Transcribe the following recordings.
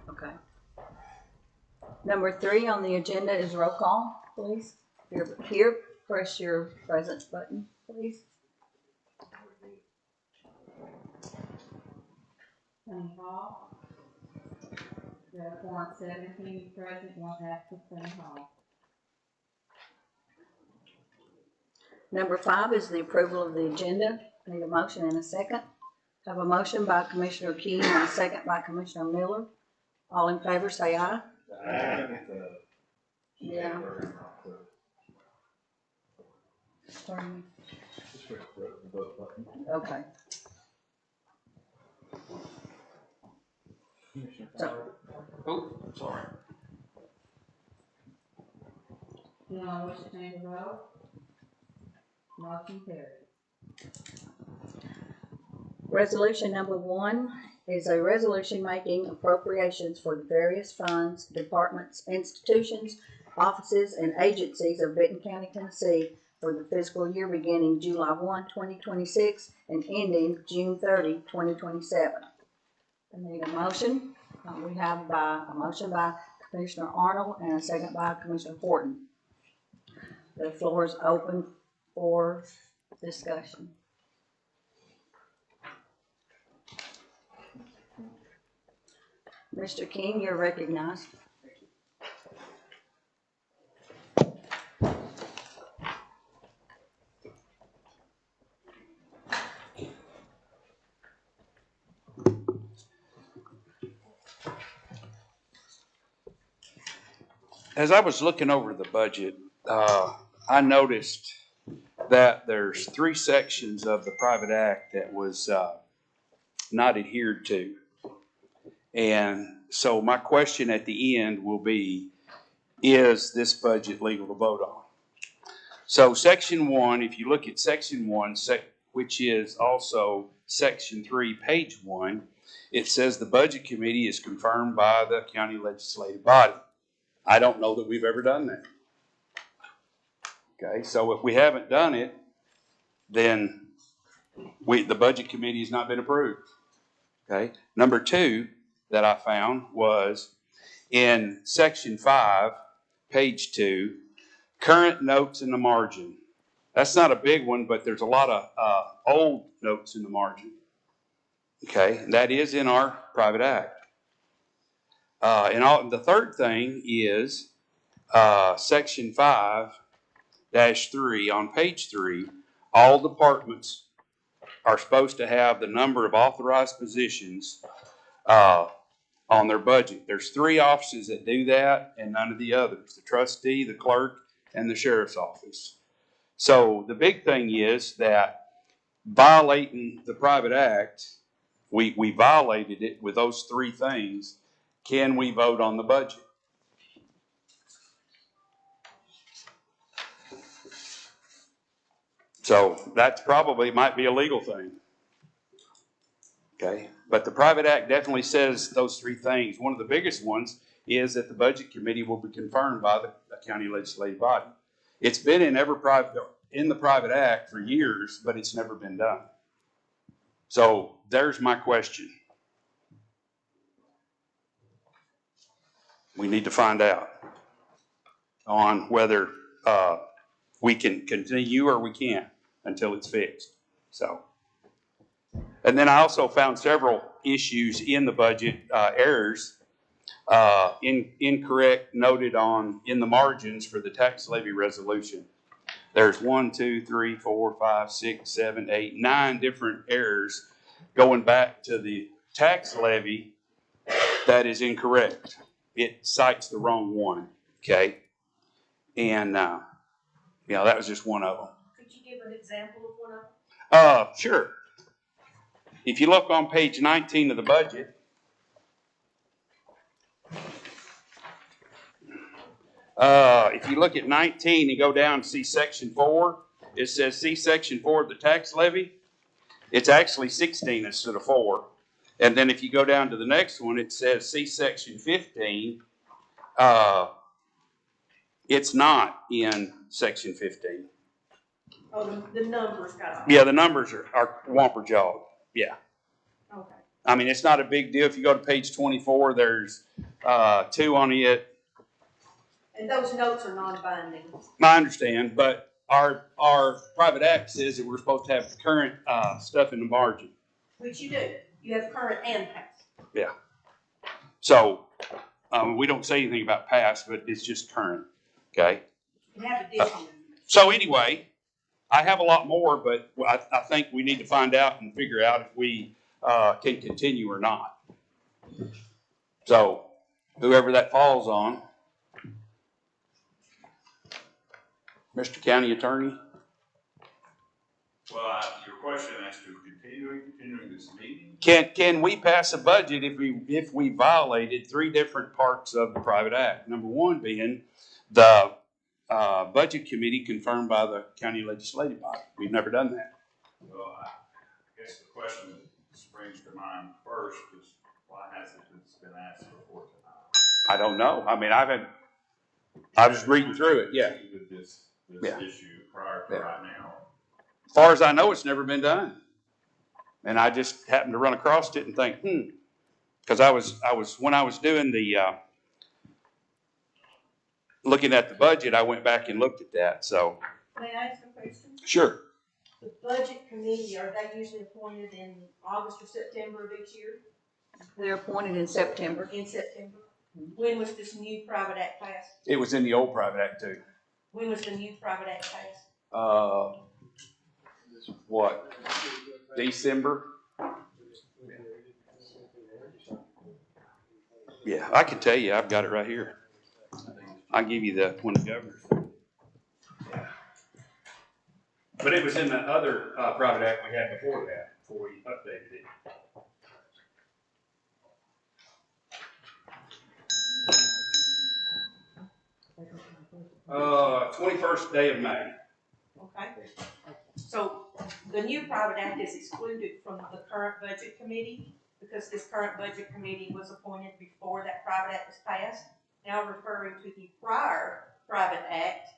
Okay. Number 3 on the agenda is roll call, please. If you're here, press your presence button, please. Penny Hall. There are quorum 17 present, 1 absent, Penny Hall. Number 5 is the approval of the agenda. Need a motion and a second. Have a motion by Commissioner King and a second by Commissioner Miller. All in favor say aye. Yeah. Pardon me. Okay. So, Oh, sorry. You know, wish to change the vote? Motion carries. resolution number 1 is a resolution making appropriations for the various funds, departments, institutions, offices, and agencies of Benton County, Tennessee for the fiscal year beginning July 1, 2026 and ending June 30, 2027. I need a motion. We have a motion by Commissioner Arnold and a second by Commissioner Horton. The floor is open for discussion. Mr. King, you're recognized. As I was looking over the budget, I noticed that there's 3 sections of the private act that was not adhered to. And so my question at the end will be, is this budget legal to vote on? So section 1, if you look at section 1, which is also section 3, page 1, it says the budget committee is confirmed by the county legislative body. I don't know that we've ever done that. Okay, so if we haven't done it, then the budget committee has not been approved. Okay, number 2 that I found was in section 5, page 2, current notes in the margin. That's not a big one, but there's a lot of old notes in the margin. Okay, and that is in our private act. The third thing is section 5-3 on page 3. All departments are supposed to have the number of authorized positions on their budget. There's 3 offices that do that and none of the others: the trustee, the clerk, and the sheriff's office. So the big thing is that violating the private act, we violated it with those 3 things. Can we vote on the budget? So that's probably might be a legal thing. Okay, but the private act definitely says those 3 things. One of the biggest ones is that the budget committee will be confirmed by the county legislative body. It's been in the private act for years, but it's never been done. So there's my question. We need to find out on whether we can continue or we can't until it's fixed. So, and then I also found several issues in the budget, errors, incorrect noted in the margins for the tax levy resolution. There's 1, 2, 3, 4, 5, 6, 7, 8, 9 different errors going back to the tax levy that is incorrect. It cites the wrong one. Okay, and that was just one of them. Could you give an example of one of them? Sure. If you look on page 19 of the budget, if you look at 19 and go down and see section 4, it says see section 4 of the tax levy. It's actually 16 instead of 4. And then if you go down to the next one, it says see section 15. It's not in section 15. Oh, the numbers got off. Yeah, the numbers are whomper jawed. Yeah. Okay. I mean, it's not a big deal. If you go to page 24, there's, 2 on it. And those notes are non-binding. I understand, but our private act says that we're supposed to have the current, stuff in the margin. Which you do. You have current and past. Yeah. So, we don't say anything about past, but it's just current, okay? You have additional. So anyway, I have a lot more, but I think we need to find out and figure out if we, can continue or not. So, whoever that falls on. Mr. County Attorney? Well, your question as to continuing this meeting? Can we pass a budget if we violated 3 different parts of the private act? Number 1 being the budget committee confirmed by the county legislative body. We've never done that. Well, I guess the question that springs to mind first is why hasn't it been asked before tonight? I don't know. I mean, I was reading through it, yeah. With this Yeah. issue prior to Yeah. right now. As far as I know, it's never been done. And I just happened to run across it and think, because when I was doing the, looking at the budget, I went back and looked at that, so. May I ask a question? Sure. The budget committee, are they usually appointed in August or September of each year? They're appointed in September. In September? When was this new private act passed? It was in the old private act too. When was the new private act passed? What? December? Yeah, I can tell you, I've got it right here. I'll give you when the governor's. Yeah. But it was in the other, private act we had before that, before we updated it. 21st day of May. Okay. So the new private act is excluded from the current budget committee because this current budget committee was appointed before that private act was passed. Now referring to the prior private act,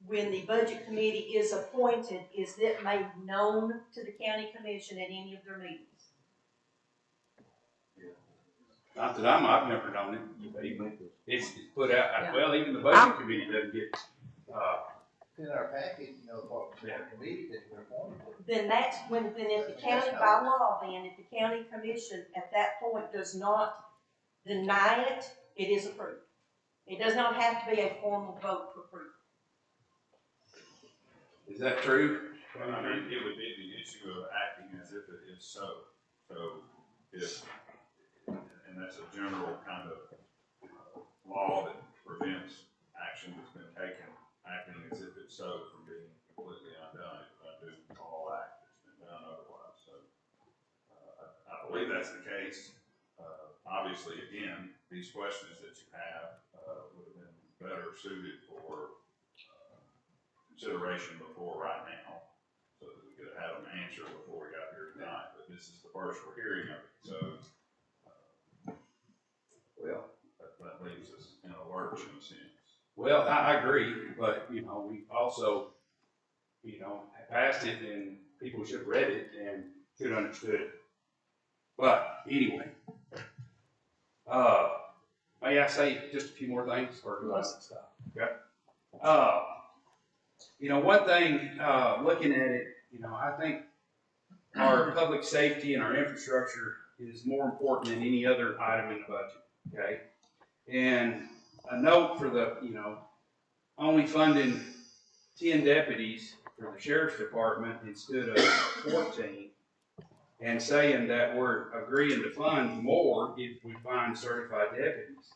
when the budget committee is appointed, is it made known to the county commission at any of their meetings? Not that I've never known it. It's put out, Yeah. well, even the budget committee doesn't get, In our package, you know, what the committee that we're appointed. Then that's when, then if the county, by law, then if the county commission at that point does not deny it, it is approved. It does not have to be a formal vote to approve. is that true? Well, I mean, it would be the issue of acting as if it is so. So if, and that's a general kind of law that prevents action that's been taken, acting as if it's so from being completely undone. It would undo all act that's been done otherwise. So I believe that's the case. Obviously, again, these questions that you have would have been better suited for consideration before right now, so that we could have had them answered before we got here tonight. But this is the first we're hearing of it, so Well, that leaves us in a lurch in a sense. Well, I agree, but, we also, passed it and people should have read it and should have understood it. But anyway, may I say just a few more things or do I stop? Okay. One thing, looking at it, I think our public safety and our infrastructure is more important than any other item in the budget, okay? And a note for the, only funding 10 deputies for the sheriff's department instead of 14, and saying that we're agreeing to fund more if we find certified deputies.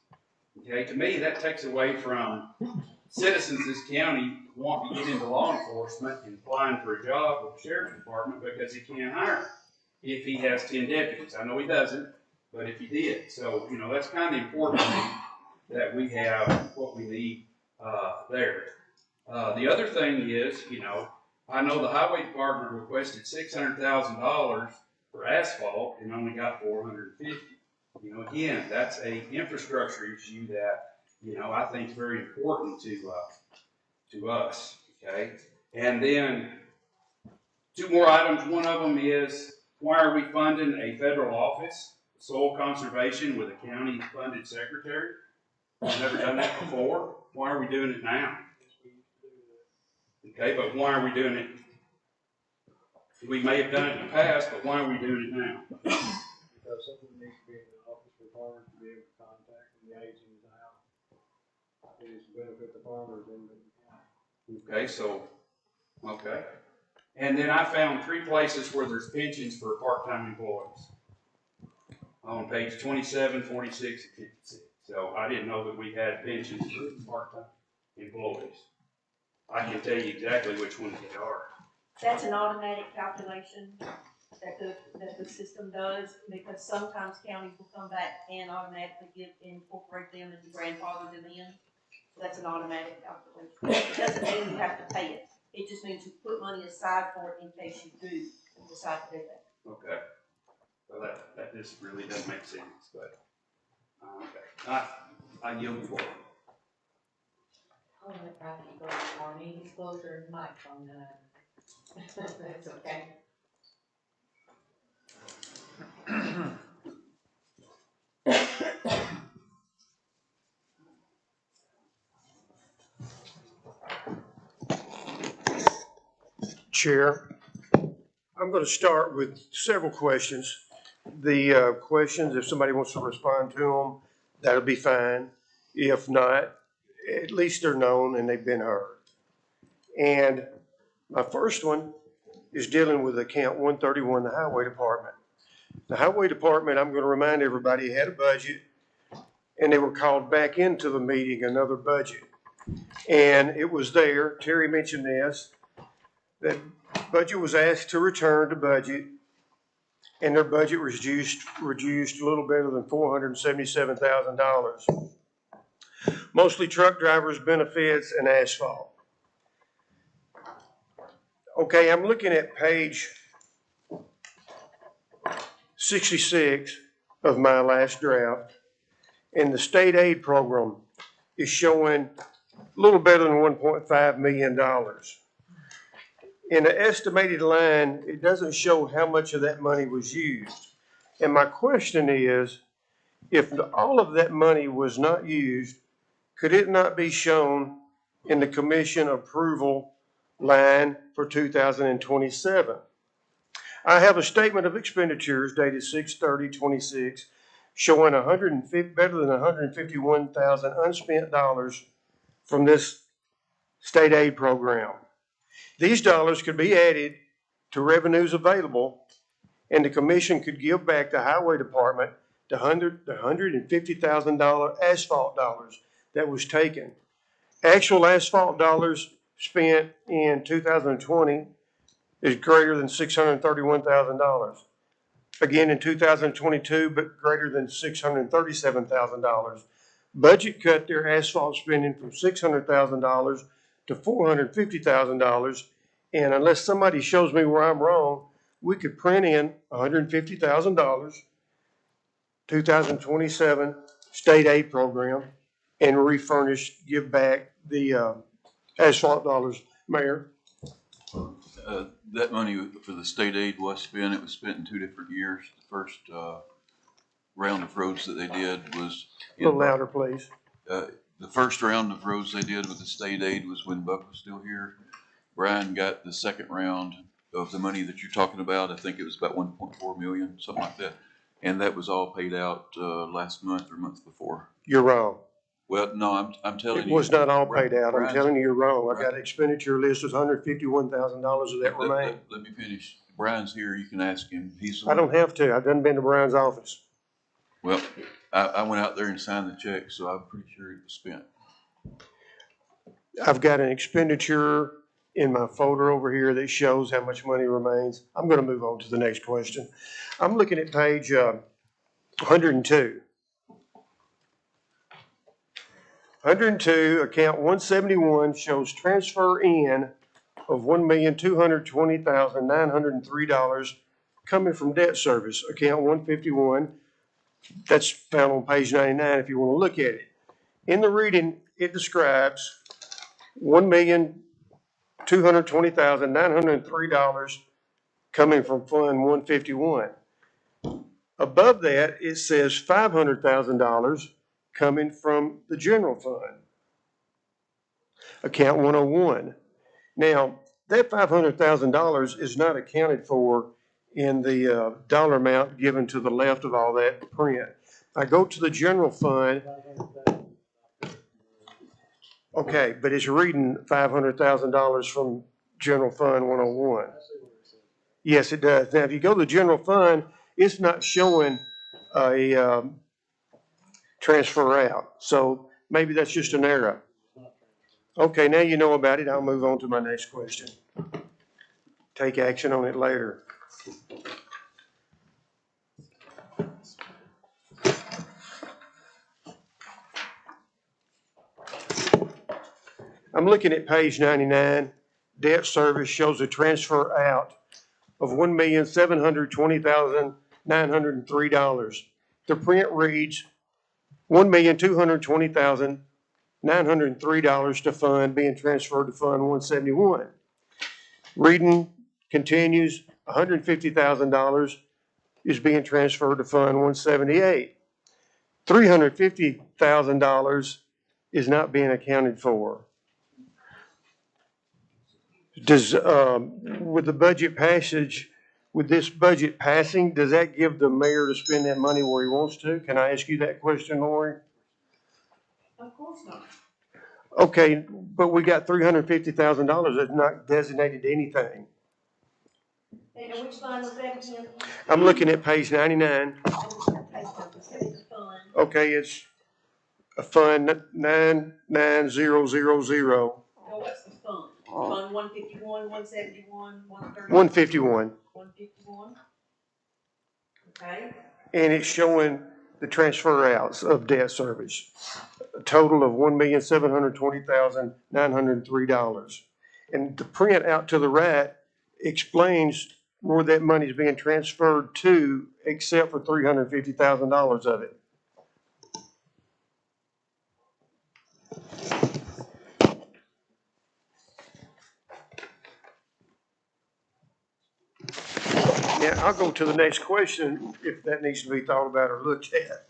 Okay, to me, that takes away from citizens of this county wanting to get into law enforcement and applying for a job with the sheriff's department because he can't hire if he has 10 deputies. I know he doesn't, but if he did. So, that's kind of important to me that we have what we need there. The other thing is, I know the highway department requested $600,000 for asphalt and only got $450,000. Again, that's a infrastructure issue that, I think is very important to us, okay? And then 2 more items. One of them is Why are we funding a federal office, soil conservation, with a county-funded secretary? We've never done that before. Why are we doing it now? Okay, but why are we doing it? We may have done it in the past, but why are we doing it now? Because something needs to be in the office for farmers to be able to contact when the agent is out. It is to benefit the farmers and the county. Okay, so, okay. And then I found 3 places where there's pensions for part-time employees. On page 27, 46, and 56. So I didn't know that we had pensions for part-time employees. I can tell you exactly which ones they are. That's an automatic calculation that the system does, because sometimes counties will come back and automatically incorporate them and grandfather them in. So that's an automatic calculation. It doesn't mean you have to pay it. It just means you put money aside for it in case you do decide to do that. Okay. Well, that just really doesn't make sense, but, okay. I yield the floor. I'll let Rocky go for me, he's closer to my phone than I am. That's okay. Chair, I'm going to start with several questions. The questions, if somebody wants to respond to them, that'll be fine. If not, at least they're known and they've been heard. And my first one is dealing with account 131, the Highway Department. The Highway Department, I'm going to remind everybody, had a budget, and they were called back into the meeting, another budget. And it was there, Terry mentioned this, that budget was asked to return to budget, and their budget reduced a little better than $477,000. Mostly truck drivers' benefits and asphalt. Okay, I'm looking at page 66 of my last draft, and the state aid program is showing a little better than $1.5 million. In the estimated line, it doesn't show how much of that money was used. And my question is, if all of that money was not used, could it not be shown in the commission approval line for 2027? I have a statement of expenditures dated 6/30/26 showing better than 151,000 unspent dollars from this state aid program. These dollars could be added to revenues available, and the commission could give back the Highway Department the $150,000 asphalt dollars that was taken. Actual asphalt dollars spent in 2020 is greater than $631,000. Again in 2022, but greater than $637,000. Budget cut their asphalt spending from $600,000 to $450,000, and unless somebody shows me where I'm wrong, we could print in $150,000, 2027 state aid program, and refurnish, give back the asphalt dollars. Mayor? That money for the state aid was spent. It was spent in 2 different years. The first round of roads that they did was A little louder, please. The first round of roads they did with the state aid was when Buck was still here. Brian got the second round of the money that you're talking about. I think it was about 1.4 million, something like that. And that was all paid out last month or month before. You're wrong. Well, no, I'm telling you. It was not all paid out. I'm Brian's- telling you, you're wrong. I got expenditure list with $151,000 of that remain. Let me finish. Brian's here. You can ask him. He's. I don't have to. I've done been to Brian's office. Well, I went out there and signed the check, so I'm pretty sure it was spent. I've got an expenditure in my folder over here that shows how much money remains. I'm going to move on to the next question. I'm looking at page 102. 102, account 171 shows transfer in of $1,220,903 coming from debt service. Account 151, that's found on page 99 if you want to look at it. In the reading, it describes $1,220,903 coming from Fund 151. Above that, it says $500,000 coming from the general fund, account 101. Now, that $500,000 is not accounted for in the dollar amount given to the left of all that print. I go to the general fund, okay, but it's reading $500,000 from general fund 101. Yes, it does. Now, if you go to the general fund, it's not showing a transfer out. So maybe that's just an error. Okay, now you know about it. I'll move on to my next question. Take action on it later. I'm looking at page 99. Debt service shows a transfer out of $1,720,903. The print reads $1,220,903 to fund being transferred to Fund 171. Reading continues, $150,000 is being transferred to Fund 178. $350,000 is not being accounted for. Does, with the budget passage, with this budget passing, does that give the mayor to spend that money where he wants to? Can I ask you that question, Lori? Of course not. Okay, but we got $350,000 that's not designated to anything. And which line was that again? I'm looking at page 99. Fund. Okay, it's a fund 99000. Well, what's the fund? Fund 151, 171, 130? 151. 151. Okay. And it's showing the transfer outs of debt service. A total of $1,720,903. And the print out to the right explains where that money is being transferred to, except for $350,000 of it. Now, I'll go to the next question if that needs to be thought about or looked at.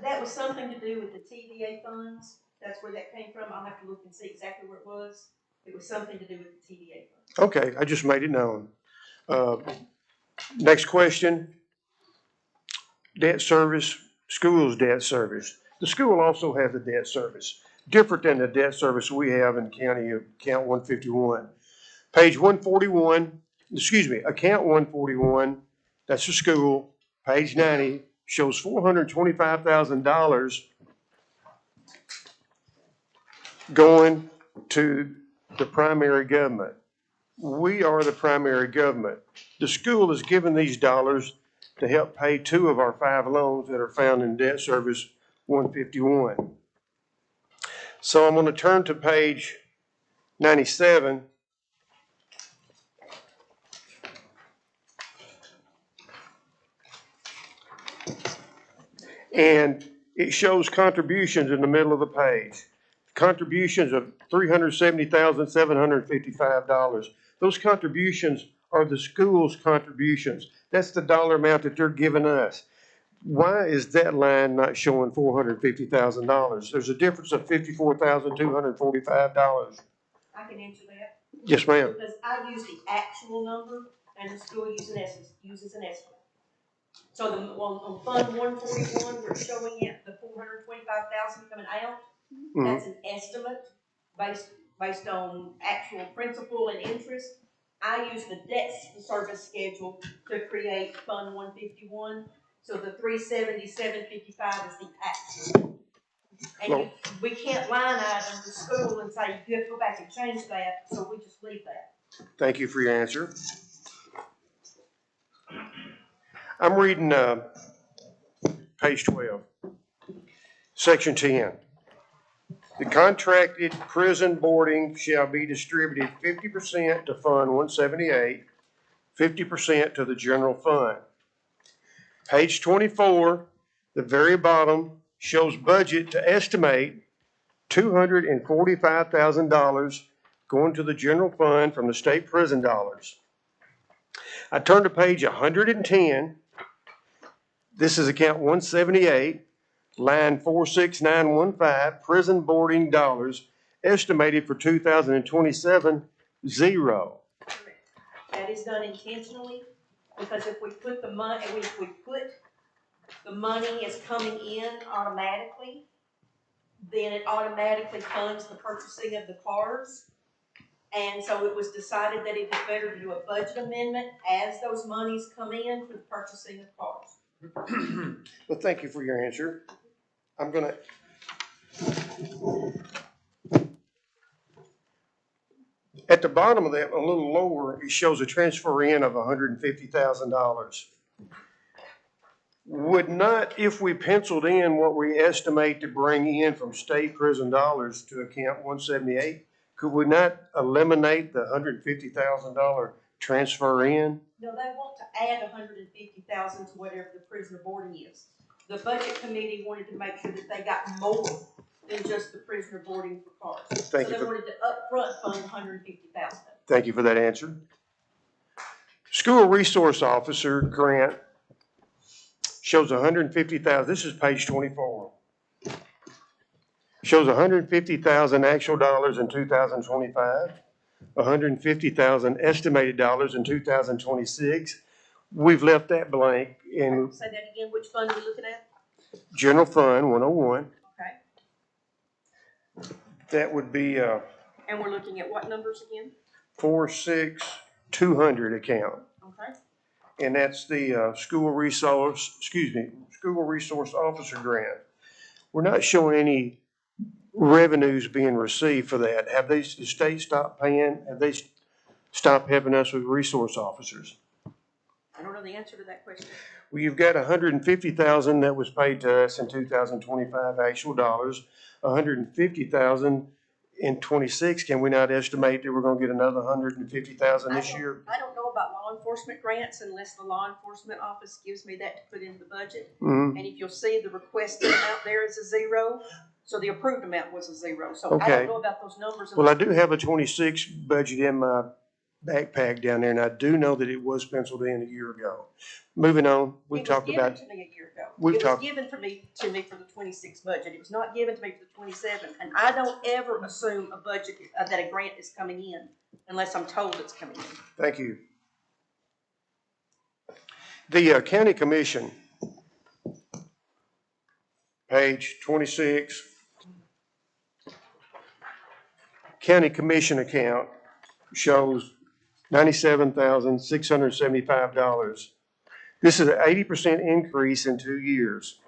That was something to do with the TVA funds. That's where that came from. I'll have to look and see exactly where it was. It was something to do with the TVA funds. Okay, I just made it known. Next question. Debt service, schools debt service. The school also has a debt service, different than the debt service we have in county account 151. Page 141, account 141, that's the school. Page 90 shows $425,000 going to the primary government. We are the primary government. The school is given these dollars to help pay 2 of our 5 loans that are found in debt service 151. So I'm going to turn to page 97. And it shows contributions in the middle of the page. Contributions of $370,755. Those contributions are the school's contributions. That's the dollar amount that they're giving us. Why is that line not showing $450,000? There's a difference of $54,245. I can answer that. Yes, ma'am. Because I use the actual number and the school uses an estimate. So on Fund 141, we're showing it the $425,000 coming out. Mm-hmm. That's an estimate based on actual principal and interest. I use the debt service schedule to create Fund 151. So the $370,755 is the actual. And we can't line item the school and say you have to go back and change that. So we just leave that. Thank you for your answer. I'm reading page 12, section 10. The contracted prison boarding shall be distributed 50% to Fund 178, 50% to the general fund. Page 24, the very bottom, shows budget to estimate $245,000 going to the general fund from the state prison dollars. I turn to page 110. This is account 178, line 46915, prison boarding dollars, estimated for 2027, zero. That is done intentionally, because if we put the money, if we put the money as coming in automatically, then it automatically funds the purchasing of the cars. And so it was decided that it was better to do a budget amendment as those monies come in for the purchasing of cars. Well, thank you for your answer. I'm gonna. At the bottom of that, a little lower, it shows a transfer in of $150,000. Would not, if we penciled in what we estimate to bring in from state prison dollars to account 178, could we not eliminate the $150,000 transfer in? No, they want to add $150,000 to whatever the prisoner boarding is. The budget committee wanted to make sure that they got more than just the prisoner boarding for cars. Thank So you they for- wanted to upfront fund $150,000. Thank you for that answer. School resource officer grant shows $150,000. This is page 24. Shows $150,000 actual dollars in 2025, $150,000 estimated dollars in 2026. We've left that blank in Say that again, which fund are we looking at? general fund 101. Okay. That would be And we're looking at what numbers again? 46200 account. Okay. And that's the school resource officer grant. We're not showing any revenues being received for that. Have they, the state stopped paying? Have they stopped helping us with resource officers? I don't know the answer to that question. Well, you've got $150,000 that was paid to us in 2025 actual dollars, $150,000 in 26. Can we not estimate that we're going to get another $150,000 this year? I don't know about law enforcement grants unless the law enforcement office gives me that to put into the budget. Mm-hmm. And if you'll see, the requested amount there is a zero, so the approved amount was a zero. So I Okay. don't know about those numbers. Well, I do have a 26 budget in my backpack down there, and I do know that it was penciled in a year ago. Moving on, we talked about, It was given to me a year ago. we've It was talked- given to me for the 26 budget. It was not given to me for the 27. And I don't ever assume a budget, that a grant is coming in unless I'm told it's coming in. thank you. The county commission, page 26. County commission account shows $97,675. This is an 80% increase in 2 years.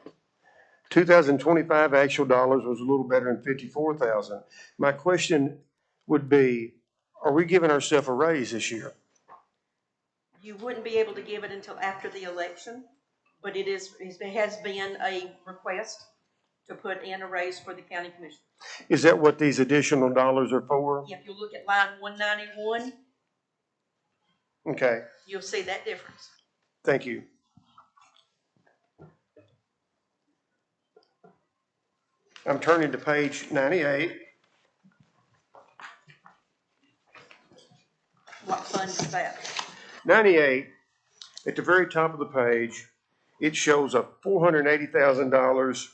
2025 actual dollars was a little better than 54,000. My question would be, are we giving ourselves a raise this year? You wouldn't be able to give it until after the election, but it has been a request to put in a raise for the county commission. Is that what these additional dollars are for? If you look at line 191, Okay, you'll see that difference. thank you. I'm turning to page 98. What fund is that? 98, at the very top of the page, it shows a $480,000.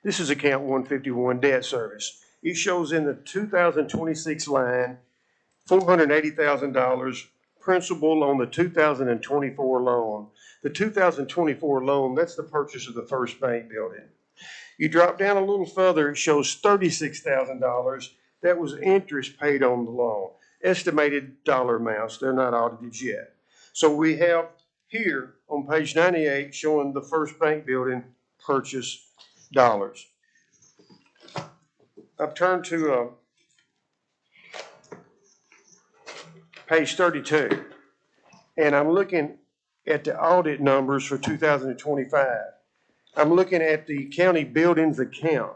This is account 151, debt service. It shows in the 2026 line, $480,000 principal on the 2024 loan. The 2024 loan, that's the purchase of the First Bank building. You drop down a little further, it shows $36,000. That was interest paid on the loan. Estimated dollar amounts, they're not audited yet. So we have here on page 98 showing the First Bank building purchase dollars. I've turned to page 32, and I'm looking at the audit numbers for 2025. I'm looking at the county buildings account.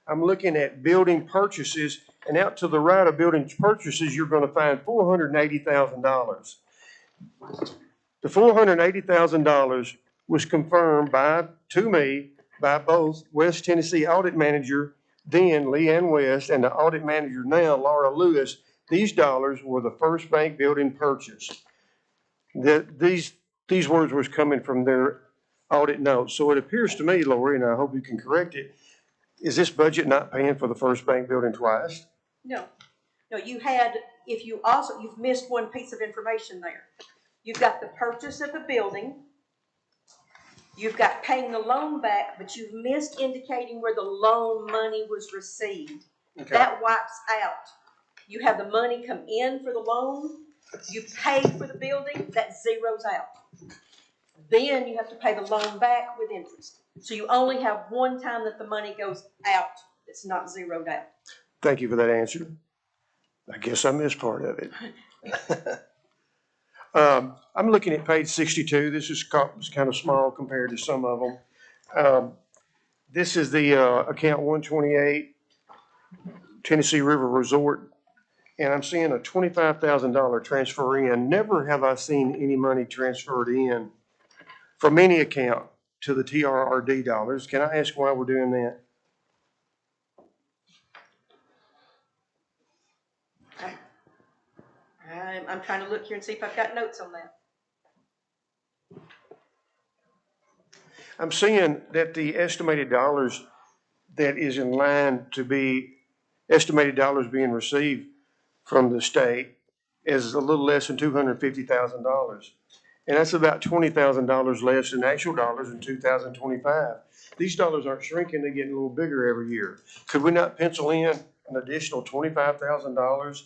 I'm looking at building purchases, and out to the right of building purchases, you're going to find $480,000. The $480,000 was confirmed to me by both West Tennessee Audit Manager then Leanne West and the audit manager now, Laura Lewis, these dollars were the First Bank building purchase. These words was coming from their audit notes. So it appears to me, Lori, and I hope you can correct it, is this budget not paying for the First Bank building twice? No, you had, you've missed one piece of information there. You've got the purchase of the building, you've got paying the loan back, but you've missed indicating where the loan money was received. Okay. That wipes out. You have the money come in for the loan, you pay for the building, that zeroes out. Then you have to pay the loan back with interest. So you only have one time that the money goes out, it's not zeroed out. Thank you for that answer. I guess I missed part of it. I'm looking at page 62. This is kind of small compared to some of them. This is the account 128, Tennessee River Resort, and I'm seeing a $25,000 transfer in. Never have I seen any money transferred in from any account to the TRRD dollars. Can I ask why we're doing that? I'm trying to look here and see if I've got notes on that. I'm seeing that the estimated dollars that is in line to be estimated dollars being received from the state is a little less than $250,000. And that's about $20,000 less than actual dollars in 2025. These dollars aren't shrinking, they're getting a little bigger every year. Could we not pencil in an additional $25,000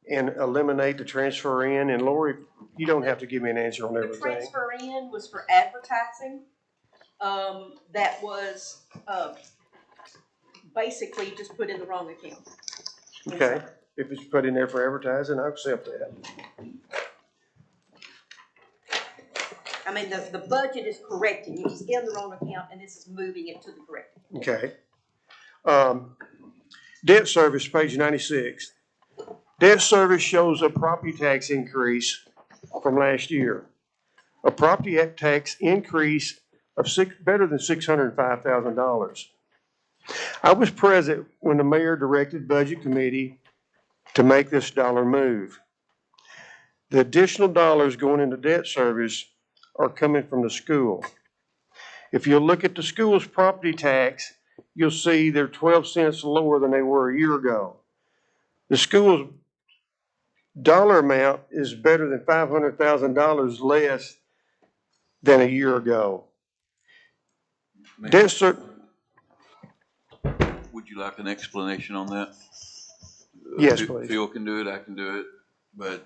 and eliminate the transfer in? And Lori, you don't have to give me an answer on The everything. transfer in was for advertising. That was basically just put in the wrong account. Okay, if it's put in there for advertising, I accept that. I mean, the budget is correcting. It was in the wrong account, and this is moving it to the correct account. Okay. Debt service, page 96. Debt service shows a property tax increase from last year. A property tax increase of better than $605,000. I was present when the mayor directed budget committee to make this dollar move. The additional dollars going into debt service are coming from the school. If you look at the school's property tax, you'll see they're 12 cents lower than they were a year ago. The school's dollar amount is better than $500,000 less than a year ago. Debt service. Would you like an explanation on that? Yes, please. Phil can do it, I can do it, but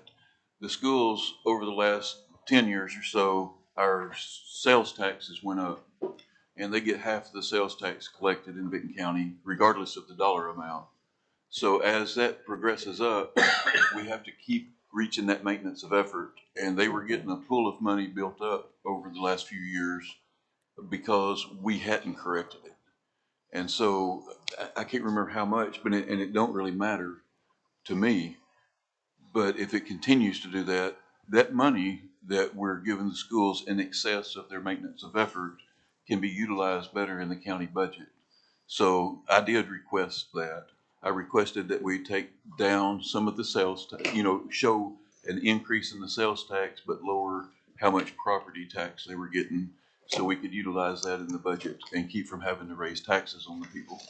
the schools over the last 10 years or so, our sales taxes went up, and they get half the sales tax collected in Benton County, regardless of the dollar amount. So as that progresses up, we have to keep reaching that maintenance of effort, and they were getting a pool of money built up over the last few years because we hadn't corrected it. And so I can't remember how much, but it don't really matter to me. But if it continues to do that, that money that we're giving the schools in excess of their maintenance of effort can be utilized better in the county budget. So I did request that. I requested that we take down some of the sales tax, show an increase in the sales tax, but lower how much property tax they were getting, so we could utilize that in the budget and keep from having to raise taxes on the people.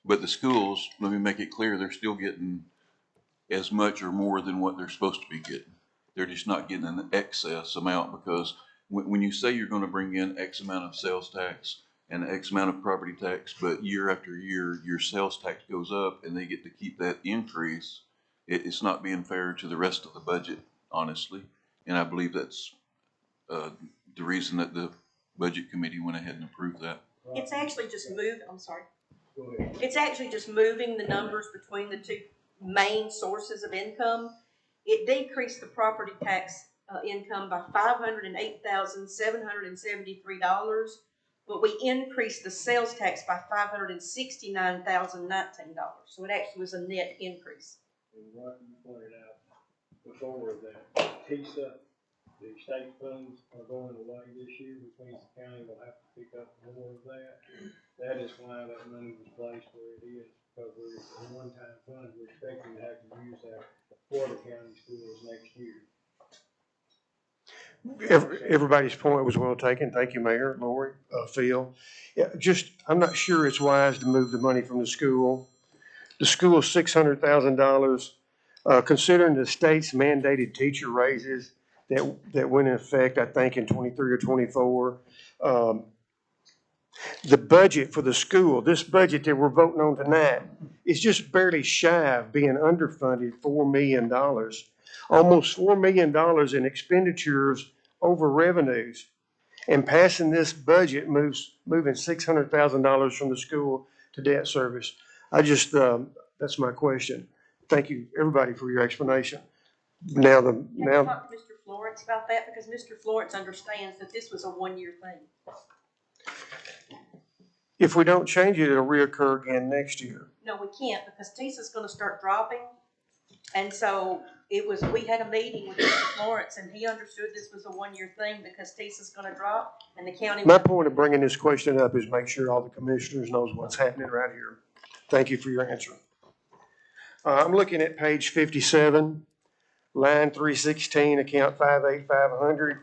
But the schools, let me make it clear, they're still getting as much or more than what they're supposed to be getting. They're just not getting an excess amount, because when you say you're going to bring in X amount of sales tax and X amount of property tax, but year after year your sales tax goes up and they get to keep that increase, it's not being fair to the rest of the budget, honestly. And I believe that's the reason that the budget committee went ahead and approved that. It's actually just moved, I'm sorry. Go ahead. It's actually just moving the numbers between the two main sources of income. It decreased the property tax income by $508,773, but we increased the sales tax by $569,019. So it actually was a net increase. And what you pointed out before, that TISA The state funds are going away this year, which means the county will have to pick up more of that. That is why that money was placed where it is, because we're a one-time fund, we're expecting to have to use that for the county schools next year. Everybody's point was well taken. Thank you, Mayor, Lori, Phil. Yeah, I'm not sure it's wise to move the money from the school. The school's $600,000. Considering the state's mandated teacher raises that went in effect, I think in 23 or 24. The budget for the school, this budget that we're voting on tonight, is just barely shy of being underfunded $4 million. Almost $4 million in expenditures over revenues. And passing this budget moving $600,000 from the school to debt service. That's my question. Thank you, everybody, for your explanation. Can I talk to Mr. Florence about that? Because Mr. Florence understands that this was a one-year thing. If we don't change it, it'll reoccur again next year. No, we can't, because TISA's gonna start dropping. And so we had a meeting with Mr. Florence, and he understood this was a one-year thing because TISA's gonna drop and the county. My point of bringing this question up is make sure all the commissioners knows what's happening right here. Thank you for your answer. I'm looking at page 57, line 316, account 58500.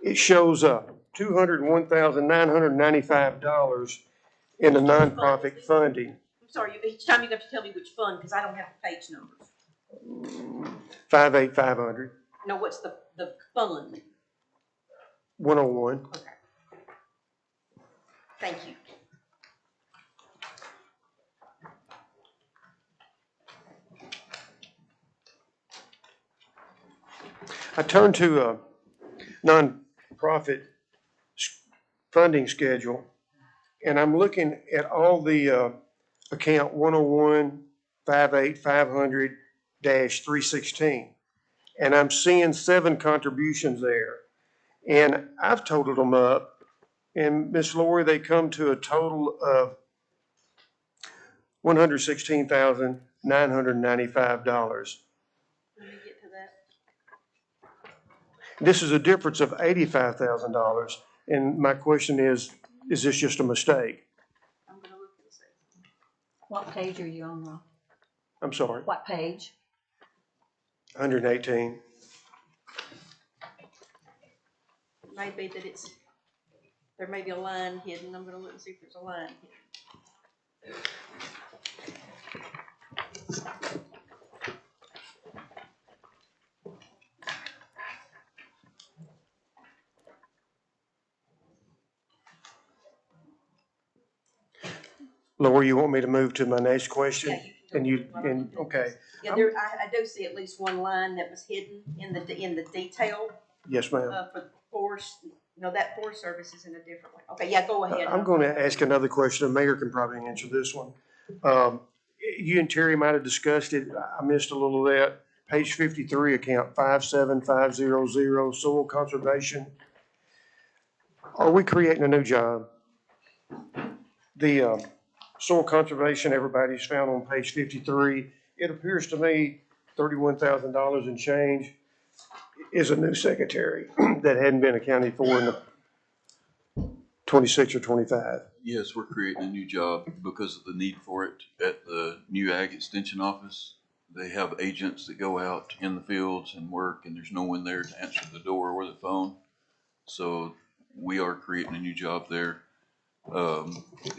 It shows $201,995 in the nonprofit funding. I'm sorry, each time you have to tell me which fund, because I don't have the page numbers. 58500. No, what's the fund? 101. Okay. Thank you. I turn to a nonprofit funding schedule, and I'm looking at all the account 101-58500-316, and I'm seeing 7 contributions there, and I've totaled them up, and Miss Lori, they come to a total of $116,995. Let me get to that. This is a difference of $85,000, and my question is this just a mistake? I'm gonna look and see. What page are you on, Rob? I'm sorry, What page? 118. Maybe that there may be a line hidden. I'm gonna look and see if there's a line hidden. Laura, you want me to move to my next question? Yeah, you can. Okay. Yeah, I do see at least one line that was hidden in the detail. Yes, ma'am. For Forest, that Forest Service is in a different one. Okay, yeah, go ahead. I'm going to ask another question. The mayor can probably answer this one. You and Terry might have discussed it. I missed a little of that. Page 53, account 57500, soil conservation. Are we creating a new job? The soil conservation, everybody's found on page 53. It appears to me $31,000 and change is a new secretary that hadn't been accounted for in the 26 or 25. Yes, we're creating a new job because of the need for it at the new Ag Extension Office. They have agents that go out in the fields and work, and there's no one there to answer the door or the phone. So we are creating a new job there.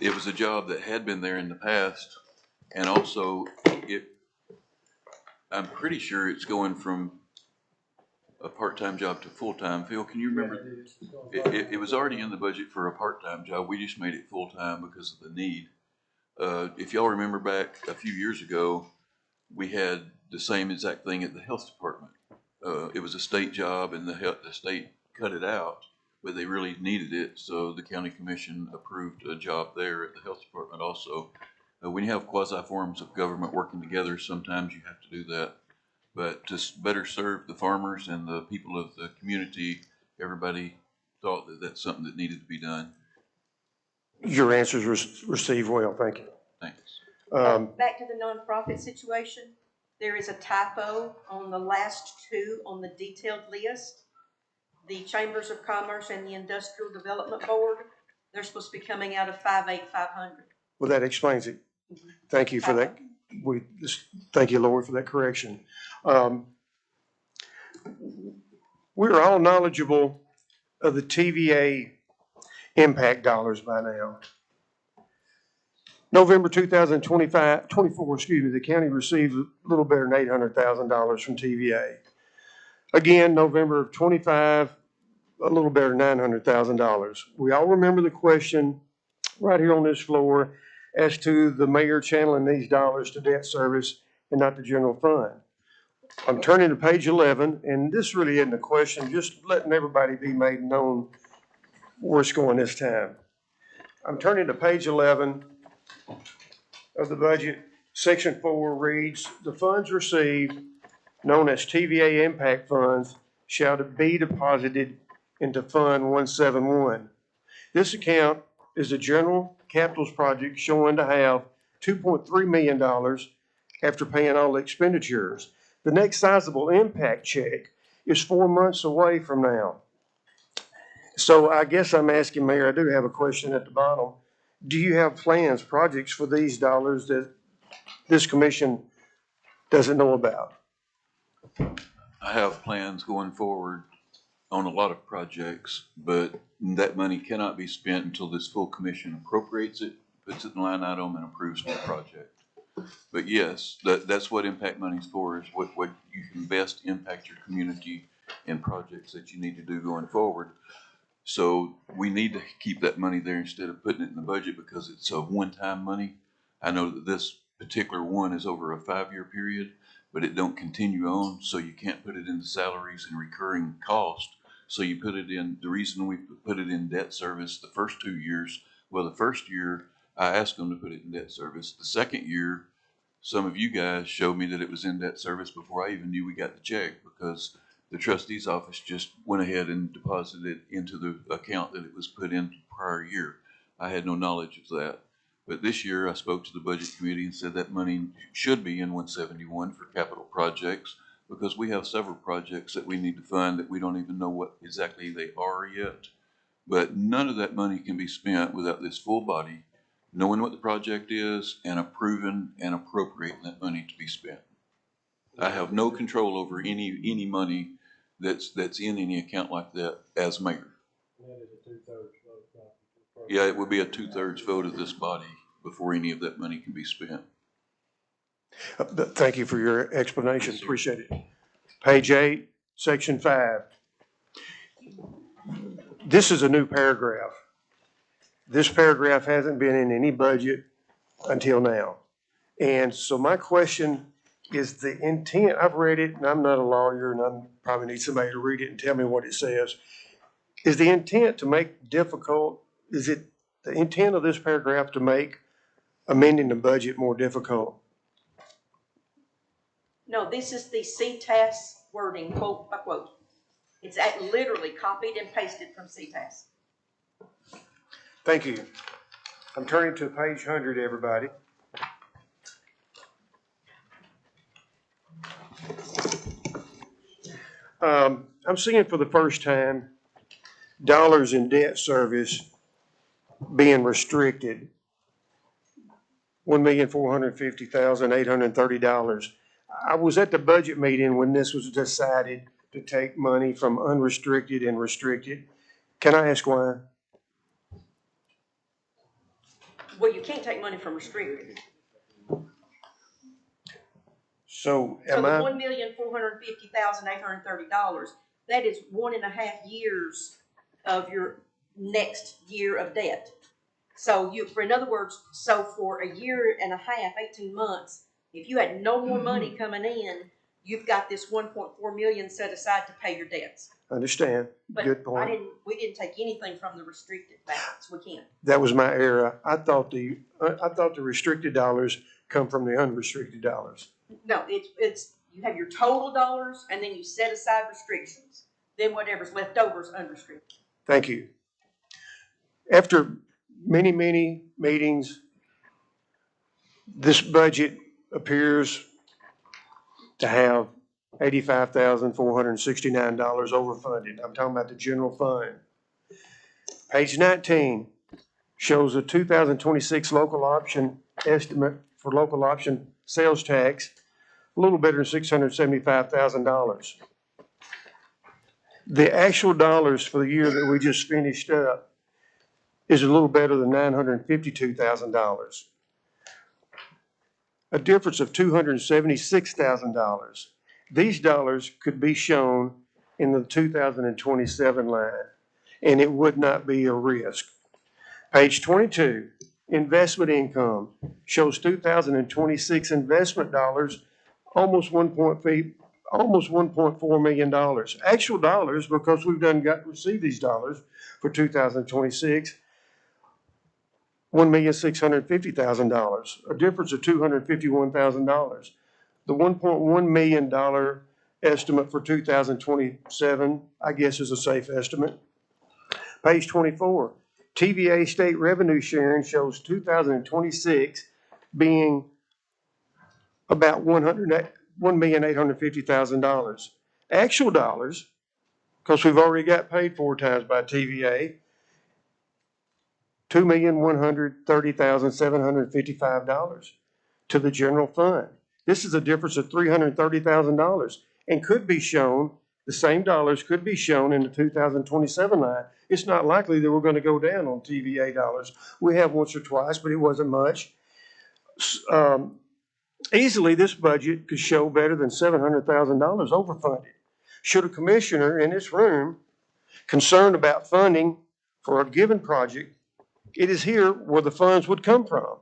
It was a job that had been there in the past, and also I'm pretty sure it's going from a part-time job to full-time. Phil, can you remember? It was already in the budget for a part-time job. We just made it full-time because of the need. If y'all remember back a few years ago, we had the same exact thing at the health department. It was a state job, and the state cut it out, but they really needed it, so the county commission approved a job there at the health department also. When you have quasi forms of government working together, sometimes you have to do that. But to better serve the farmers and the people of the community, everybody thought that that's something that needed to be done. Your answers received well, thank you. Thanks. Back to the nonprofit situation. There is a typo on the last two on the detailed list. The Chambers of Commerce and the Industrial Development Board, they're supposed to be coming out of 58500. Well, that explains it. Thank you for that. Thank you, Lord, for that correction. We're all knowledgeable of the TVA impact dollars by now. November 2024, the county received a little better than $800,000 from TVA. Again, November of 25, a little better than $900,000. We all remember the question right here on this floor as to the mayor channeling these dollars to debt service and not the general fund. I'm turning to page 11, and this really isn't a question, just letting everybody be made known where it's going this time. I'm turning to page 11 of the budget. Section 4 reads, the funds received, known as TVA impact funds, shall be deposited into Fund 171. This account is a general capitals project showing to have $2.3 million after paying all the expenditures. The next sizable impact check is 4 months away from now. So I guess I'm asking, Mayor, I do have a question at the bottom. Do you have plans, projects for these dollars that this commission doesn't know about? I have plans going forward on a lot of projects, but that money cannot be spent until this full commission appropriates it, puts it in line item, and approves the project. But yes, that's what impact money is for, is what you can best impact your community in projects that you need to do going forward. So we need to keep that money there instead of putting it in the budget because it's a one-time money. I know that this particular one is over a 5-year period, but it don't continue on, so you can't put it into salaries and recurring cost. So you put it in, the reason we put it in debt service the first 2 years, well, the first year I asked them to put it in debt service. The second year, some of you guys showed me that it was in debt service before I even knew we got the check because the trustee's office just went ahead and deposited it into the account that it was put in the prior year. I had no knowledge of that. But this year I spoke to the budget committee and said that money should be in 171 for capital projects because we have several projects that we need to fund that we don't even know what exactly they are yet. But none of that money can be spent without this full body knowing what the project is and approving and appropriating that money to be spent. I have no control over any money that's in any account like that as mayor. That is a 2/3 vote. Yeah, it would be a 2/3 vote of this body before any of that money can be spent. Thank you for your explanation. Appreciate it. Page 8, section 5. This is a new paragraph. This paragraph hasn't been in any budget until now. And so my question is the intent, I've read it and I'm not a lawyer and I probably need somebody to read it and tell me what it says. Is the intent to make difficult, is it the intent of this paragraph to make amending the budget more difficult? No, this is the CTAS wording, quote by quote. It's literally copied and pasted from CTAS. Thank you. I'm turning to page 100, everybody. I'm seeing for the first time dollars in debt service being restricted. $1,450,830. I was at the budget meeting when this was decided to take money from unrestricted and restricted. Can I ask why? Well, you can't take money from restricted. So So am the I? $1,450,830, that is 1.5 years of your next year of debt. So in other words, so for a year and a half, 18 months, if you had no more money coming in, you've got this 1.4 million set aside to pay your debts. Understand. But Good point. we didn't take anything from the restricted balance. We can't. That was my error. I thought the restricted dollars come from the unrestricted dollars. No, it's you have your total dollars and then you set aside restrictions. Then whatever's left over is unrestricted. Thank you. After many, many meetings, this budget appears to have $85,469 overfunded. I'm talking about the general fund. Page 19 shows a 2026 local option estimate for local option sales tax, a little better than $675,000. The actual dollars for the year that we just finished up is a little better than $952,000. A difference of $276,000. These dollars could be shown in the 2027 line, and it would not be a risk. Page 22, investment income shows 2026 investment dollars, almost $1.4 million. Actual dollars, because we've received these dollars for 2026, $1,650,000, a difference of $251,000. The $1.1 million estimate for 2027, I guess, is a safe estimate. Page 24, TVA state revenue sharing shows 2026 being about $1,850,000. Actual dollars, because we've already got paid 4 times by TVA, $2,130,755 to the general fund. This is a difference of $330,000 and could be shown, the same dollars could be shown in the 2027 line. It's not likely that we're going to go down on TVA dollars. We have once or twice, but it wasn't much. Easily, this budget could show better than $700,000 overfunded. Should a commissioner in this room concerned about funding for a given project, it is here where the funds would come from.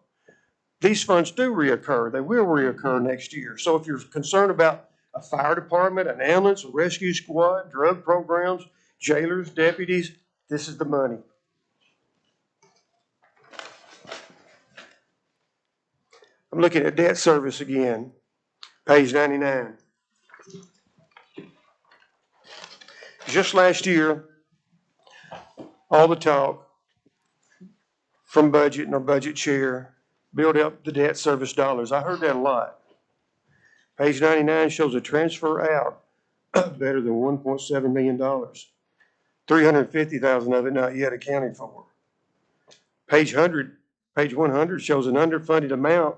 These funds do reoccur. They will reoccur next year. So if you're concerned about a fire department, an ambulance, a rescue squad, drug programs, jailers, deputies, this is the money. I'm looking at debt service again, page 99. Just last year, all the talk from budget and our budget chair, build up the debt service dollars. I heard that a lot. Page 99 shows a transfer out better than $1.7 million. $350,000 of it not yet accounted for. Page 100 shows an underfunded amount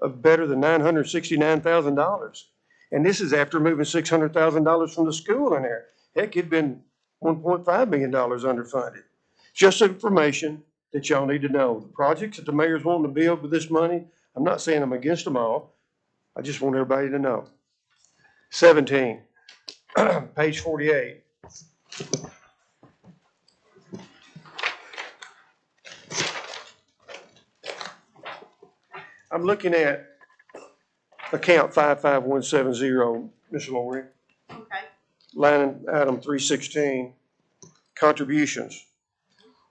of better than $969,000. And this is after moving $600,000 from the school in there. Heck, it'd been $1.5 million underfunded. Just information that y'all need to know. The projects that the mayor's wanting to build with this money, I'm not saying I'm against them all. I just want everybody to know. 17, page 48. I'm looking at account 55170, Ms. Lori. Okay. Line item 316, contributions.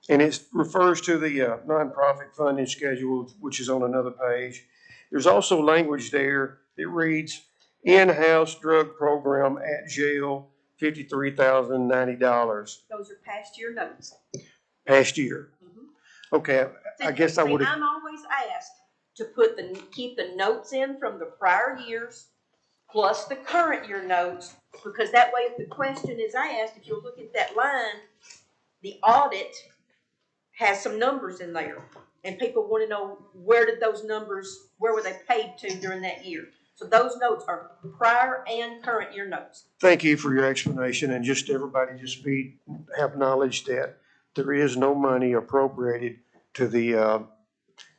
And it refers to the nonprofit funding schedule, which is on another page. There's also language there that reads, in-house drug program at jail, $53,090. Those are past year notes. Past year. Okay, I guess I would have. I'm always asked to keep the notes in from the prior years plus the current year notes, because that way if the question is asked, if you look at that line, the audit has some numbers in there, and people want to know where were they paid to during that year. So those notes are prior and current year notes. Thank you for your explanation, and just everybody have knowledge that there is no money appropriated to the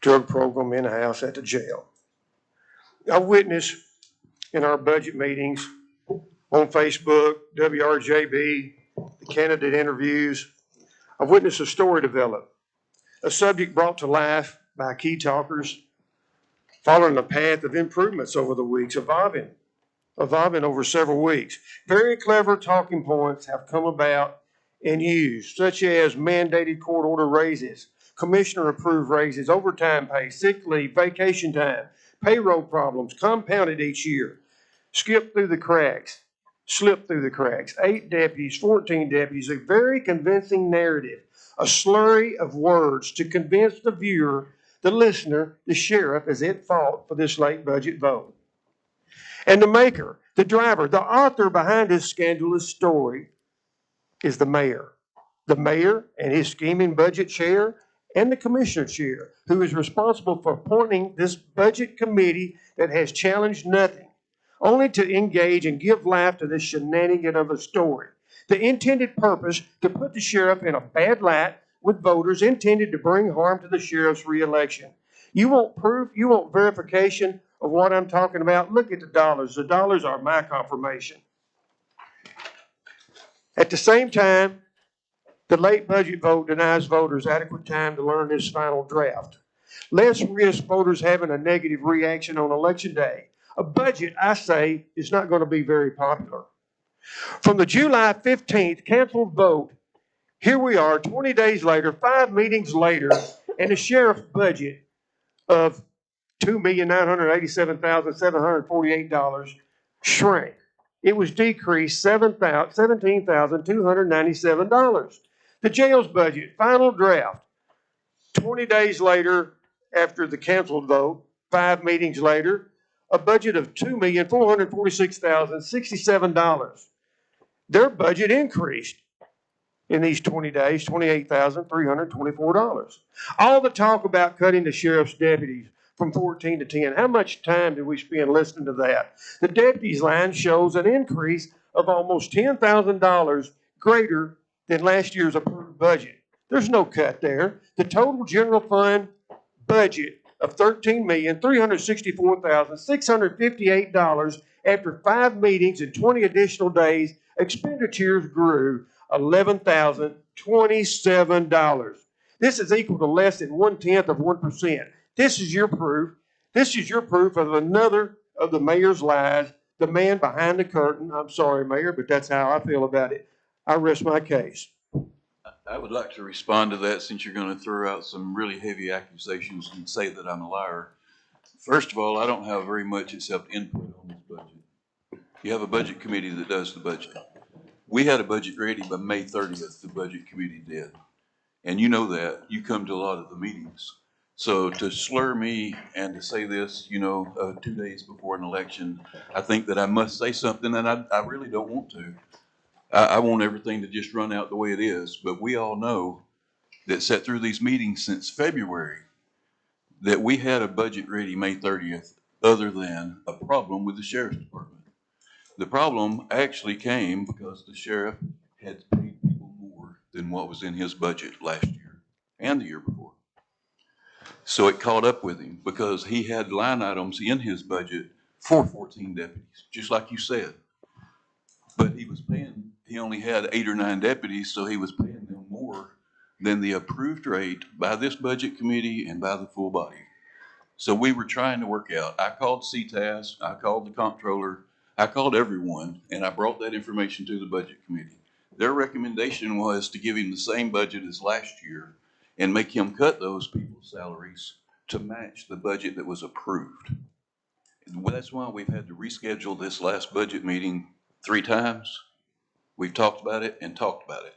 drug program in-house at the jail. I witnessed in our budget meetings on Facebook, WRJB, the candidate interviews, I've witnessed a story develop, a subject brought to life by key talkers, following a path of improvements over the weeks, evolving over several weeks. Very clever talking points have come about and used, such as mandated court order raises, commissioner approved raises, overtime pay, sick leave, vacation time, payroll problems compounded each year, slipped through the cracks, 8 deputies, 14 deputies, a very convincing narrative, a slurry of words to convince the viewer, the listener, the sheriff as it fought for this late budget vote. And the maker, the driver, the author behind this scandalous story is the mayor. The mayor and his scheming budget chair and the commissioner chair, who is responsible for appointing this budget committee that has challenged nothing, only to engage and give life to this shenanigan of a story. The intended purpose to put the sheriff in a bad light with voters, intended to bring harm to the sheriff's reelection. You want proof? You want verification of what I'm talking about? Look at the dollars. The dollars are my confirmation. At the same time, the late budget vote denies voters adequate time to learn this final draft. Let's risk voters having a negative reaction on election day. A budget, I say, is not going to be very popular. From the July 15th canceled vote, here we are 20 days later, 5 meetings later, and the sheriff's budget of $2,987,748 shrank. It was decreased $17,297. The jail's budget, final draft, 20 days later after the canceled vote, 5 meetings later, a budget of $2,446,067. Their budget increased in these 20 days, $28,324. All the talk about cutting the sheriff's deputies from 14 to 10. How much time did we spend listening to that? The deputies line shows an increase of almost $10,000 greater than last year's approved budget. There's no cut there. The total general fund budget of $13,364,658 after 5 meetings and 20 additional days, expenditures grew $11,027. This is equal to less than 0.1%. This is your proof. This is your proof of another of the mayor's lies, the man behind the curtain. I'm sorry, Mayor, but that's how I feel about it. I rest my case. I would like to respond to that, since you're going to throw out some really heavy accusations and say that I'm a liar. First of all, I don't have very much except input on this budget. You have a budget committee that does the budget. We had a budget ready by May 30th, the budget committee did. And you know that. You come to a lot of the meetings. So to slur me and to say this, 2 days before an election, I think that I must say something, and I really don't want to. I want everything to just run out the way it is. But we all know that sat through these meetings since February that we had a budget ready May 30th other than a problem with the sheriff's department. The problem actually came because the sheriff had paid people more than what was in his budget last year and the year before. So it caught up with him because he had line items in his budget for 14 deputies, just like you said. But he only had 8 or 9 deputies, so he was paying them more than the approved rate by this budget committee and by the full body. So we were trying to work out. I called CTAS, I called the comptroller, I called everyone, and I brought that information to the budget committee. Their recommendation was to give him the same budget as last year and make him cut those people's salaries to match the budget that was approved. That's why we've had to reschedule this last budget meeting 3 times. We've talked about it and talked about it.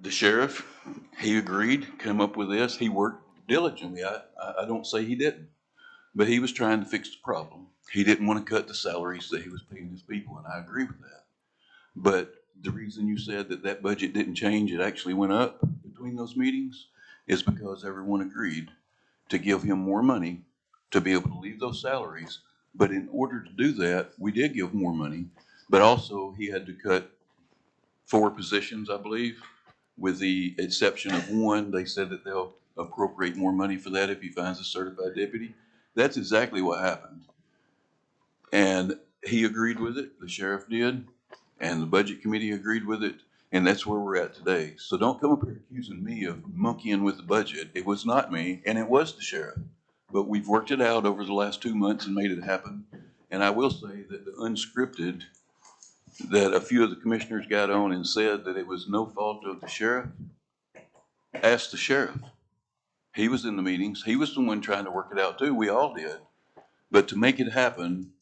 The sheriff, he agreed, came up with this. He worked diligently. I don't say he didn't, but he was trying to fix the problem. He didn't want to cut the salaries that he was paying his people, and I agree with that. But the reason you said that budget didn't change, it actually went up between those meetings, is because everyone agreed to give him more money to be able to leave those salaries. But in order to do that, we did give more money, but also he had to cut 4 positions, I believe, with the exception of 1. They said that they'll appropriate more money for that if he finds a certified deputy. That's exactly what happened. And he agreed with it, the sheriff did, and the budget committee agreed with it, and that's where we're at today. So don't come up here accusing me of monkeying with the budget. It was not me, and it was the sheriff. But we've worked it out over the last 2 months and made it happen. And I will say that the unscripted, that a few of the commissioners got on and said that it was no fault of the sheriff, ask the sheriff. He was in the meetings. He was the one trying to work it out too. We all did. But to make it happen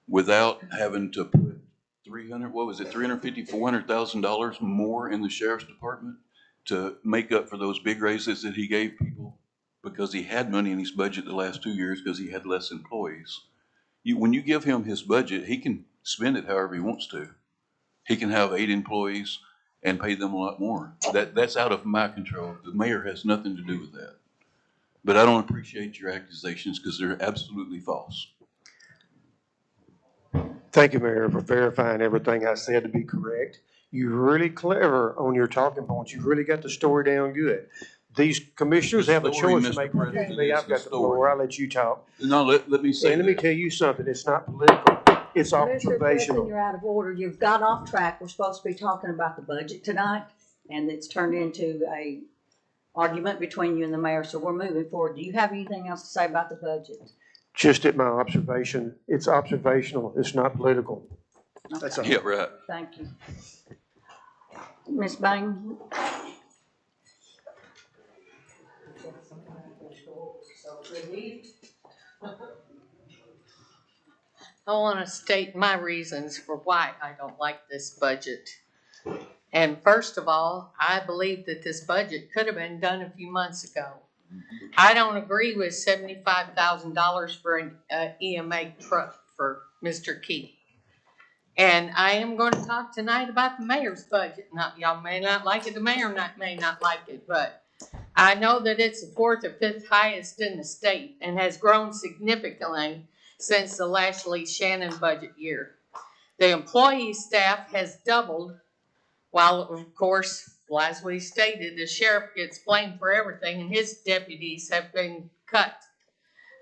without having to put $350,000, $400,000 more in the sheriff's department to make up for those big raises that he gave people, because he had money in his budget the last 2 years because he had less employees. When you give him his budget, he can spend it however he wants to. He can have 8 employees and pay them a lot more. That's out of my control. The mayor has nothing to do with that. But I don't appreciate your accusations because they're absolutely false. Thank you, Mayor, for verifying everything I said to be correct. You're really clever on your talking points. You've really got the story down good. These commissioners The have a story, choice to Mr. make. President, Me, is I've the got the floor. story. I'll let you talk. No, let me say And let me that. tell you something. It's not political. It's Commissioner Griffin, observational. you're out of order. You've got off track. We're supposed to be talking about the budget tonight, and it's turned into a argument between you and the mayor, so we're moving forward. Do you have anything else to say about the budget? Just at my observation, it's observational. It's not political. That's all. Yeah, right. Thank you. Ms. Bain? I want to state my reasons for why I don't like this budget. And first of all, I believe that this budget could have been done a few months ago. I don't agree with $75,000 for an EMA truck for Mr. Key. And I am going to talk tonight about the mayor's budget. Now, y'all may not like it, the mayor may not like it, but I know that it's the 4th or 5th highest in the state and has grown significantly since the Lashley Shannon budget year. The employee staff has doubled, while of course, as we stated, the sheriff gets blamed for everything and his deputies have been cut.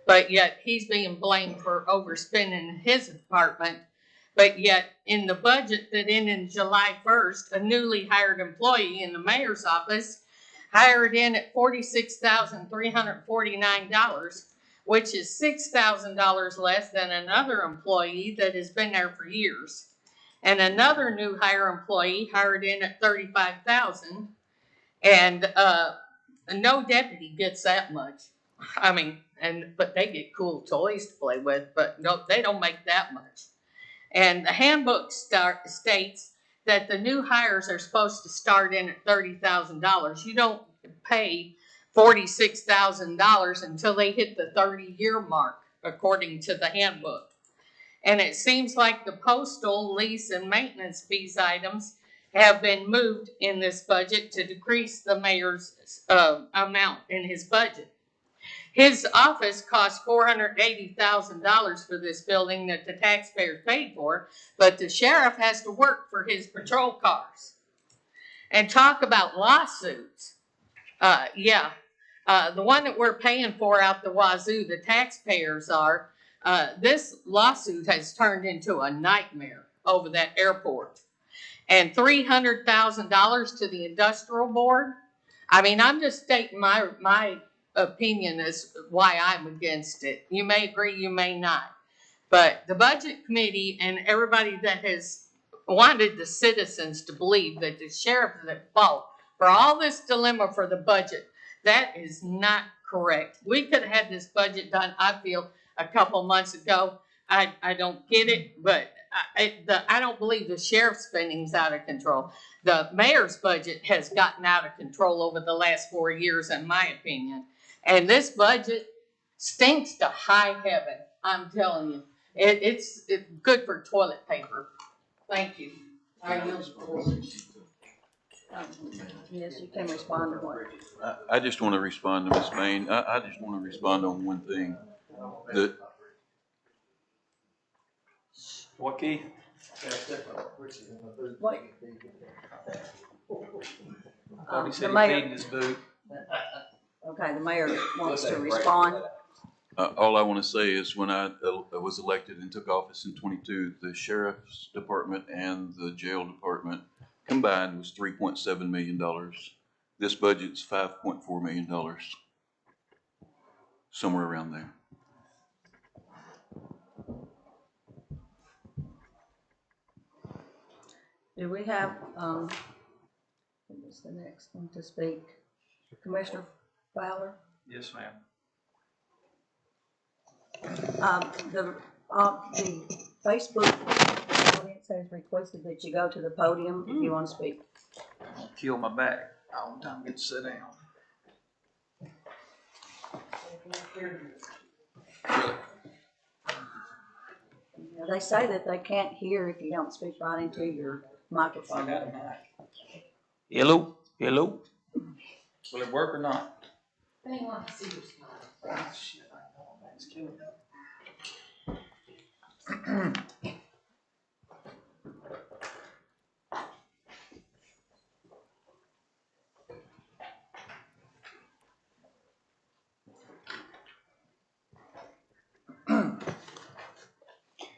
But yet he's being blamed for overspending his department. But yet in the budget that ended July 1st, a newly hired employee in the mayor's office hired in at $46,349, which is $6,000 less than another employee that has been there for years. And another new hire employee hired in at $35,000, and no deputy gets that much. I mean, but they get cool toys to play with, but no, they don't make that much. And the handbook states that the new hires are supposed to start in at $30,000. You don't pay $46,000 until they hit the 30-year mark, according to the handbook. And it seems like the postal, lease, and maintenance fees items have been moved in this budget to decrease the mayor's amount in his budget. His office cost $480,000 for this building that the taxpayers paid for, but the sheriff has to work for his patrol cars. And talk about lawsuits. The one that we're paying for out the wazoo, the taxpayers are, this lawsuit has turned into a nightmare over that airport. And $300,000 to the industrial board. I mean, I'm just stating my opinion as why I'm against it. You may agree, you may not. But the budget committee and everybody that has wanted the citizens to believe that the sheriff is at fault for all this dilemma for the budget, that is not correct. We could have had this budget done, I feel, a couple months ago. I don't get it, but I don't believe the sheriff's spending is out of control. The mayor's budget has gotten out of control over the last 4 years, in my opinion. And this budget stinks to high heaven. I'm telling you, it's good for toilet paper. Thank you. Yes, you can respond to what. I just want to respond to Ms. Bain. I just want to respond on one thing. That What, Keith? What? He The mayor, his boot. okay, the mayor wants to respond. all I want to say is when I was elected and took office in 22, the sheriff's department and the jail department combined was $3.7 million. This budget's $5.4 million. Somewhere around there. Do we have, who's the next one to speak? Commissioner Fowler? Yes, ma'am. The Facebook audience has requested that you go to the podium if you want to speak. Kill my back all the time, get to sit down. They say that they can't hear if you don't speak right into your microphone. Hello, hello. Will it work or not? They want to see your smile. Ah, shit, I know, that's killing me.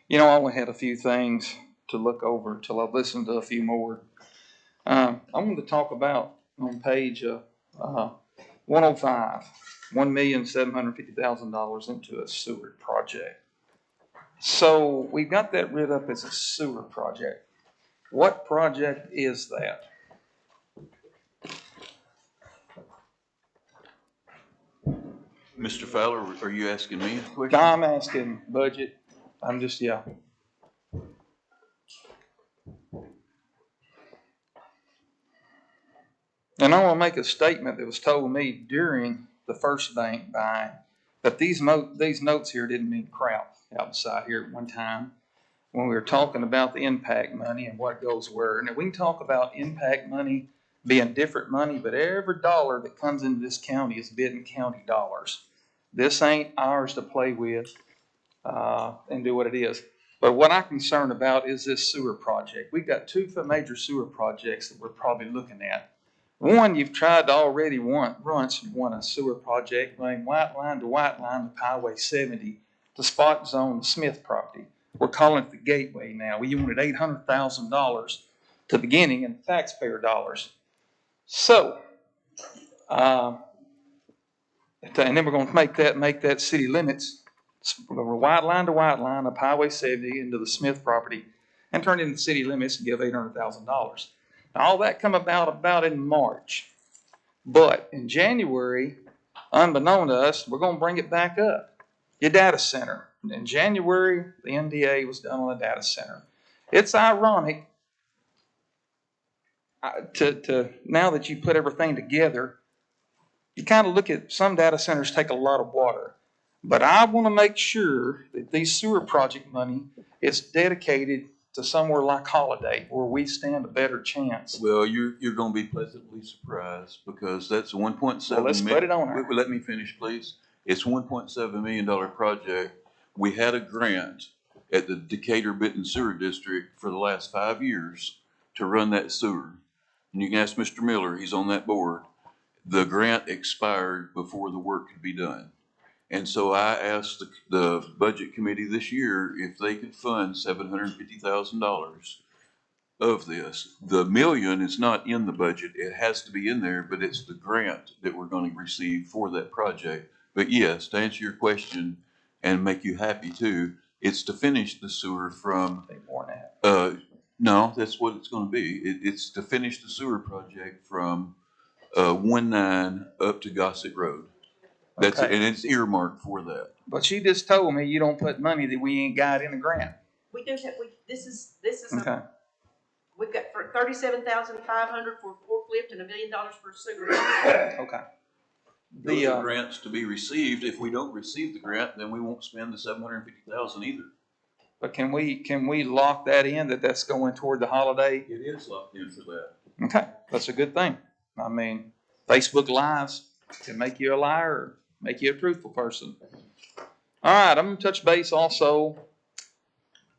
You know, I only had a few things to look over till I've listened to a few more. I wanted to talk about on page 105, $1,750,000 into a sewer project. So we've got that writ up as a sewer project. What project is that? Mr. Fowler, are you asking me a question? I'm asking budget. I'm just, yeah. And I want to make a statement that was told me during the first bank buying, that these notes here didn't mean crap outside here at one time when we were talking about the impact money and what goes where. Now, we can talk about impact money being different money, but every dollar that comes into this county is Benton County dollars. This ain't ours to play with and do what it is. But what I'm concerned about is this sewer project. We've got two major sewer projects that we're probably looking at. One, you've tried to already run a sewer project running white line to white line of Highway 70 to spot zone the Smith property. We're calling it the Gateway now. We wanted $800,000 to the beginning in taxpayer dollars. So, and then we're going to make that city limits. We're going to white line to white line of Highway 70 into the Smith property and turn it into city limits and give $800,000. Now, all that come about in March. But in January, unbeknown to us, we're going to bring it back up. Your data center. In January, the NDA was done on a data center. It's ironic to now that you put everything together, you kind of look at some data centers take a lot of water. But I want to make sure that these sewer project money is dedicated to somewhere like Holiday, where we stand a better chance. Well, you're going to be pleasantly surprised because that's a 1.7 Well, let's put it on there. Let me finish, please. It's a $1.7 million project. We had a grant at the Decatur Benton Sewer District for the last 5 years to run that sewer. And you can ask Mr. Miller, he's on that board. The grant expired before the work could be done. And so I asked the budget committee this year if they could fund $750,000 of this. The million is not in the budget. It has to be in there, but it's the grant that we're going to receive for that project. But yes, to answer your question and make you happy too, it's to finish the sewer from, no, that's what it's going to be. It's to finish the sewer project from 19 up to Gossett Road. That's Okay. And it's earmarked for that. But she just told me you don't put money that we ain't got in the grant. We do have, this is Okay. we've got for $37,500 for forklift and $1 million for sewer. Okay. Those are grants to be received. If we don't receive the grant, then we won't spend the $750,000 either. But can we lock that in that's going toward the Holiday? It is locked in for that. Okay, that's a good thing. I mean, Facebook Lives can make you a liar or make you a truthful person. All right, I'm gonna touch base also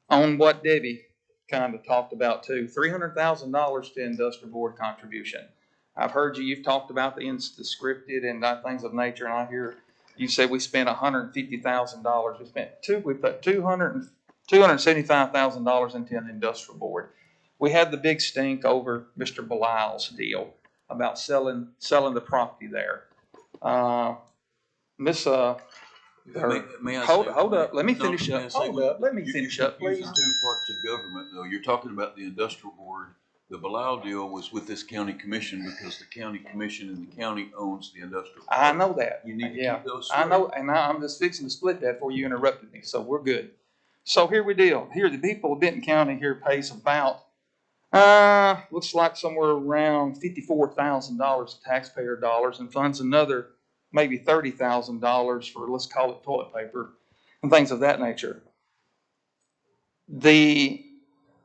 on what Debbie kind of talked about too. $300,000 to industrial board contribution. I've heard you've talked about the scripted and things of nature, and I hear you say we spent $150,000. We put $275,000 into an industrial board. We had the big stink over Mr. Belisle's deal about selling the property there. May I Hold up. Let me No, finish may I up. say Hold up. Let me finish up, You're please. confusing two parts of government, though. You're talking about the industrial board. The Belisle deal was with this county commission because the county commission and the county owns the industrial. I know that. You need to Yeah, keep those I straight. know, and I'm just fixing to split that before you interrupted me, so we're good. So here we deal. Here, the people of Benton County here pays about, looks like somewhere around $54,000 taxpayer dollars and funds another maybe $30,000 for, let's call it toilet paper and things of that nature.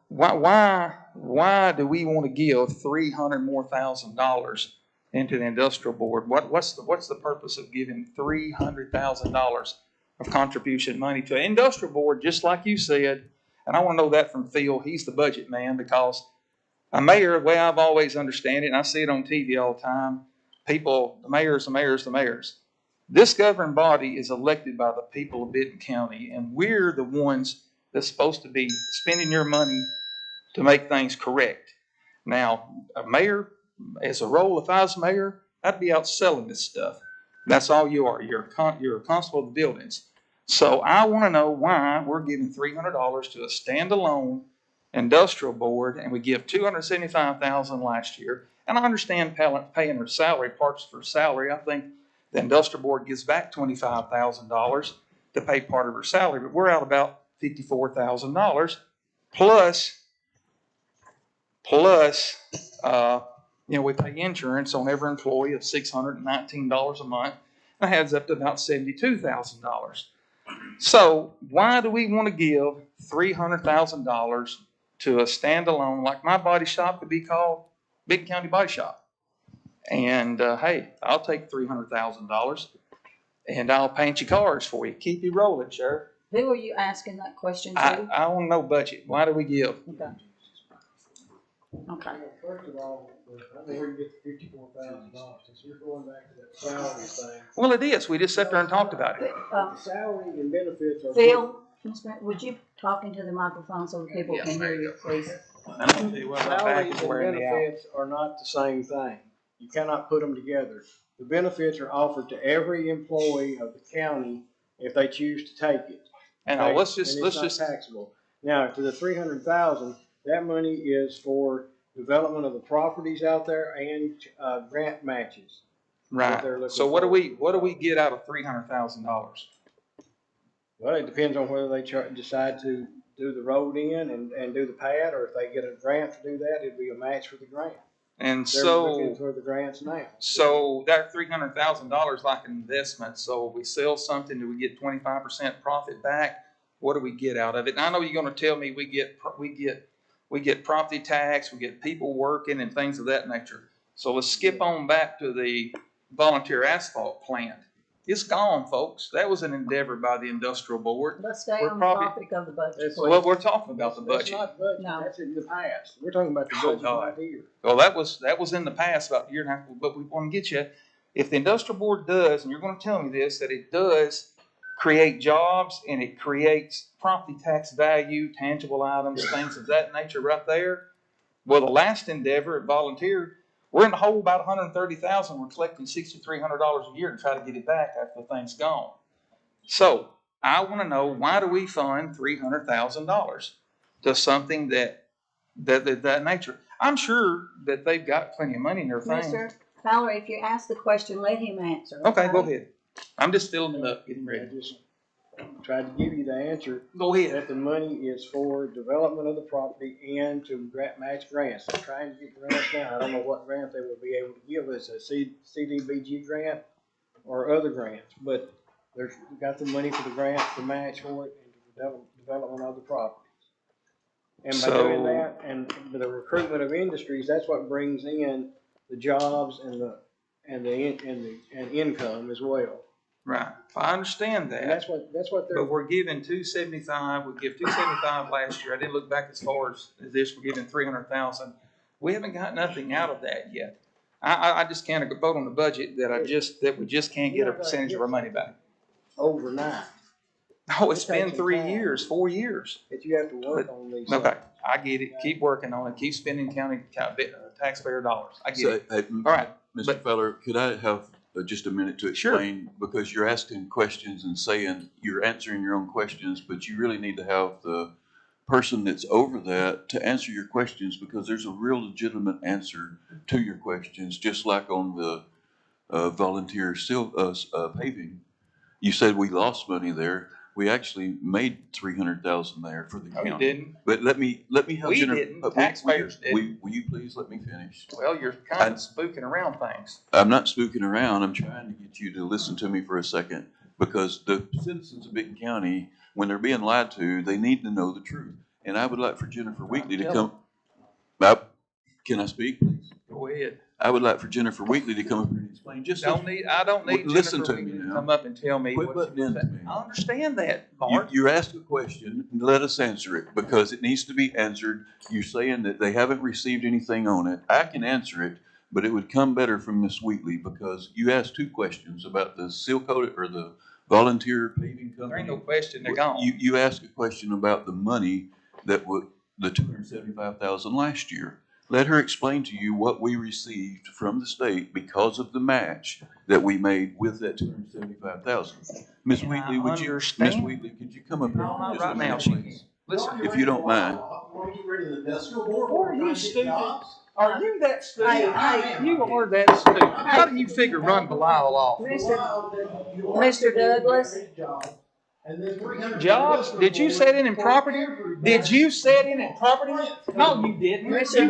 why do we want to give $300,000 more into the industrial board? What's the purpose of giving $300,000 of contribution money to an industrial board, just like you said? And I want to know that from Phil. He's the budget man, because a mayor, the way I've always understand it, and I see it on TV all the time, people, the mayors. This governing body is elected by the people of Benton County, and we're the ones that's supposed to be spending your money to make things correct. Now, a mayor, as a role, if I was mayor, I'd be out selling this stuff. That's all you are. You're a constable of the buildings. So I want to know why we're giving $300 to a standalone industrial board, and we give $275,000 last year. And I understand paying her salary, parts of her salary. I think the industrial board gives back $25,000 to pay part of her salary, but we're out about $54,000 plus, we pay insurance on every employee of $619 a month. That adds up to about $72,000. So why do we want to give $300,000 to a standalone, like my body shop could be called Big County Body Shop? And hey, I'll take $300,000 and I'll paint your cars for you. Keep you rolling, Sheriff. Who are you asking that question to? I want to know budget. Why do we give? Okay. First of all, I don't know where you get the $54,000, since you're going back to that salary thing. Well, it is. We just sat there and talked about it. Salary and benefits are. Phil, would you talk into the microphone so the people can hear you, please? I'm gonna tell you what, my back Salaries is and wearing me out. benefits are not the same thing. You cannot put them together. The benefits are offered to every employee of the county if they choose to take it. And Okay? let's And just it's not taxable. Now, to the $300,000, that money is for development of the properties out there and grant matches. right. they're looking So what do for. we get out of $300,000? Well, it depends on whether they decide to do the road in and do the pad, or if they get a grant to do that, it'd be a match for the grant. And They're looking for the grants now. so that $300,000 like an investment. So we sell something, do we get 25% profit back? What do we get out of it? And I know you're going to tell me we get property tax, we get people working and things of that nature. So let's skip on back to the volunteer asphalt plant. It's gone, folks. That was an endeavor by the industrial board. Let's stay We're on probably- the topic of the budget, Well, please. we're talking about the That's budget. not budget, No. that's in the past. We're talking about the Oh, budget God. right here. Well, that was in the past, about a year and a half, but we want to get you, if the industrial board does, and you're going to tell me this, that it does create jobs and it creates property tax value, tangible items, things of that nature right there. Well, the last endeavor at Volunteer, we're in the hole about $130,000. We're collecting $6,300 a year to try to get it back after the thing's gone. So I want to know, why do we fund $300,000 to something that nature? I'm sure that they've got plenty of money in their thing. Mr. Fowler, if you ask the question, let him answer. Okay, go ahead. I'm just filling it up, getting I ready. just tried to give you the answer, Go ahead. that the money is for development of the property and to match grants. They're trying to get grants now. I don't know what grant they will be able to give us, a CDBG grant or other grants, but they've got the money for the grants to match for it and to development of the properties. And by doing that, and the recruitment of industries, that's what brings in the jobs and income as well. Right. I understand And that. that's what they're. But we're giving $275. We give $275 last year. I didn't look back as far as this. We're giving $300,000. We haven't got nothing out of that yet. I just can't vote on the budget that we just can't get a percentage of our money back. Overnight, Oh, it's been takes some 3 time. years, 4 years. that you have to work on these. Okay, I get it. Keep working on it. Keep spending county taxpayer dollars. I get So, it. hey, All right. Mr. but- Feller, could I have just a minute to Sure. explain? Because you're asking questions and saying you're answering your own questions, but you really need to have the person that's over that to answer your questions, because there's a real legitimate answer to your questions, just like on the volunteer paving. You said we lost money there. We actually made $300,000 there for the No, county. you didn't. But let me have We Jennifer- didn't. will- Taxpayers will, didn't. will you please let me finish? Well, you're kind of spooking around things. I'm not spooking around. I'm trying to get you to listen to me for a second, because the citizens of Benton County, when they're being lied to, they need to know the truth. And I would like for Jennifer Wheatley to Tell come, can I speak, please? Go ahead. I would like for Jennifer Wheatley to come up here and explain, just so. I don't need Listen Jennifer to me Wheatley to now. come up and tell me Quit what butting you into said. me. I understand that, You, Bart. you asked a question, let us answer it, because it needs to be answered. You're saying that they haven't received anything on it. I can answer it, but it would come better from Ms. Wheatley, because you asked two questions about the seal coated, or the volunteer paving company. There ain't no question, they're gone. You asked a question about the money that would, the $275,000 last year. Let her explain to you what we received from the state because of the match that we made with that $275,000. Ms. And I Wheatley, would you, understand. Ms. Wheatley, could you come up here No, not just a right now, minute, she please? Listen, If you don't mind. Want to get rid of the industrial board? Are you stupid? Are you that stupid? Hey, You are that stupid. How do you figure run Belial off? Mr. Douglas? And then 300. Jobs, did you set it in property? Did you set it in property? No, you didn't. Mr.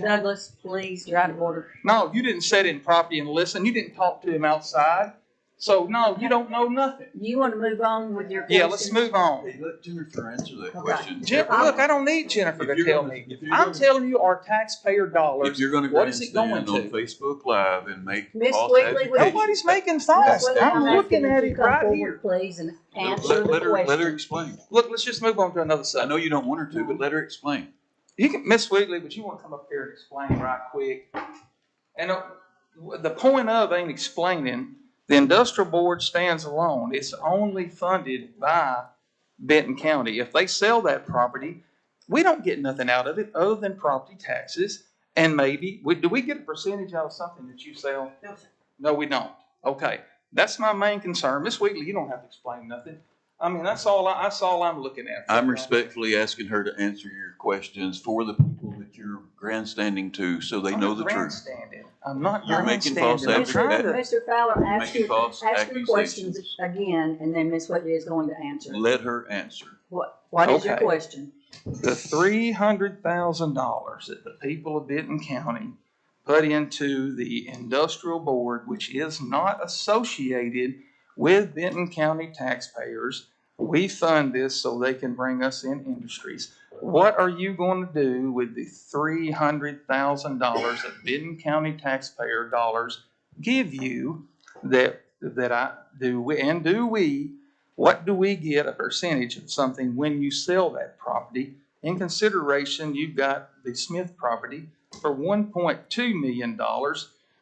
Douglas, please, you're out of order. No, you didn't set it in property and listen. You didn't talk to him outside. So, no, you don't know nothing. You want to move on with your question? Yeah, let's move on. Hey, let Jennifer answer that Okay. question. Look, I don't need Jennifer If to you're tell gonna- me. if you're I'm gonna- telling you our taxpayer dollars. If you're gonna What is it going grandstand on to? Facebook Live and make Miss false Wheatley, would you- advertisements. Nobody's making false. Whether I'm asking looking if at you it come right forward, here. Please, and answer Let the her question. explain. Look, let's just move on to another I subject. know you don't want her to, but let her explain. You can, Miss Wheatley, but you want to come up here and explain right quick. And the point of ain't explaining. The industrial board stands alone. It's only funded by Benton County. If they sell that property, we don't get nothing out of it other than property taxes. And maybe, do we get a percentage out of something that you sell? No, sir. No, we don't. Okay, that's my main concern. Miss Wheatley, you don't have to explain nothing. I mean, that's all I'm looking at. I'm respectfully asking her to answer your questions for the people that you're grandstanding to, so they know the truth. I'm not You're making false grandstanding. I'm trying to- Mr. Fowler, ask Making false your accusations. questions again, and then Ms. Whitley is going to answer. Let her answer. What is your Okay. question? The $300,000 that the people of Benton County put into the industrial board, which is not associated with Benton County taxpayers, we fund this so they can bring us in industries. What are you going to do with the $300,000 that Benton County taxpayer dollars give you that I do, and do we, what do we get a percentage of something when you sell that property? In consideration, you've got the Smith property for $1.2 million.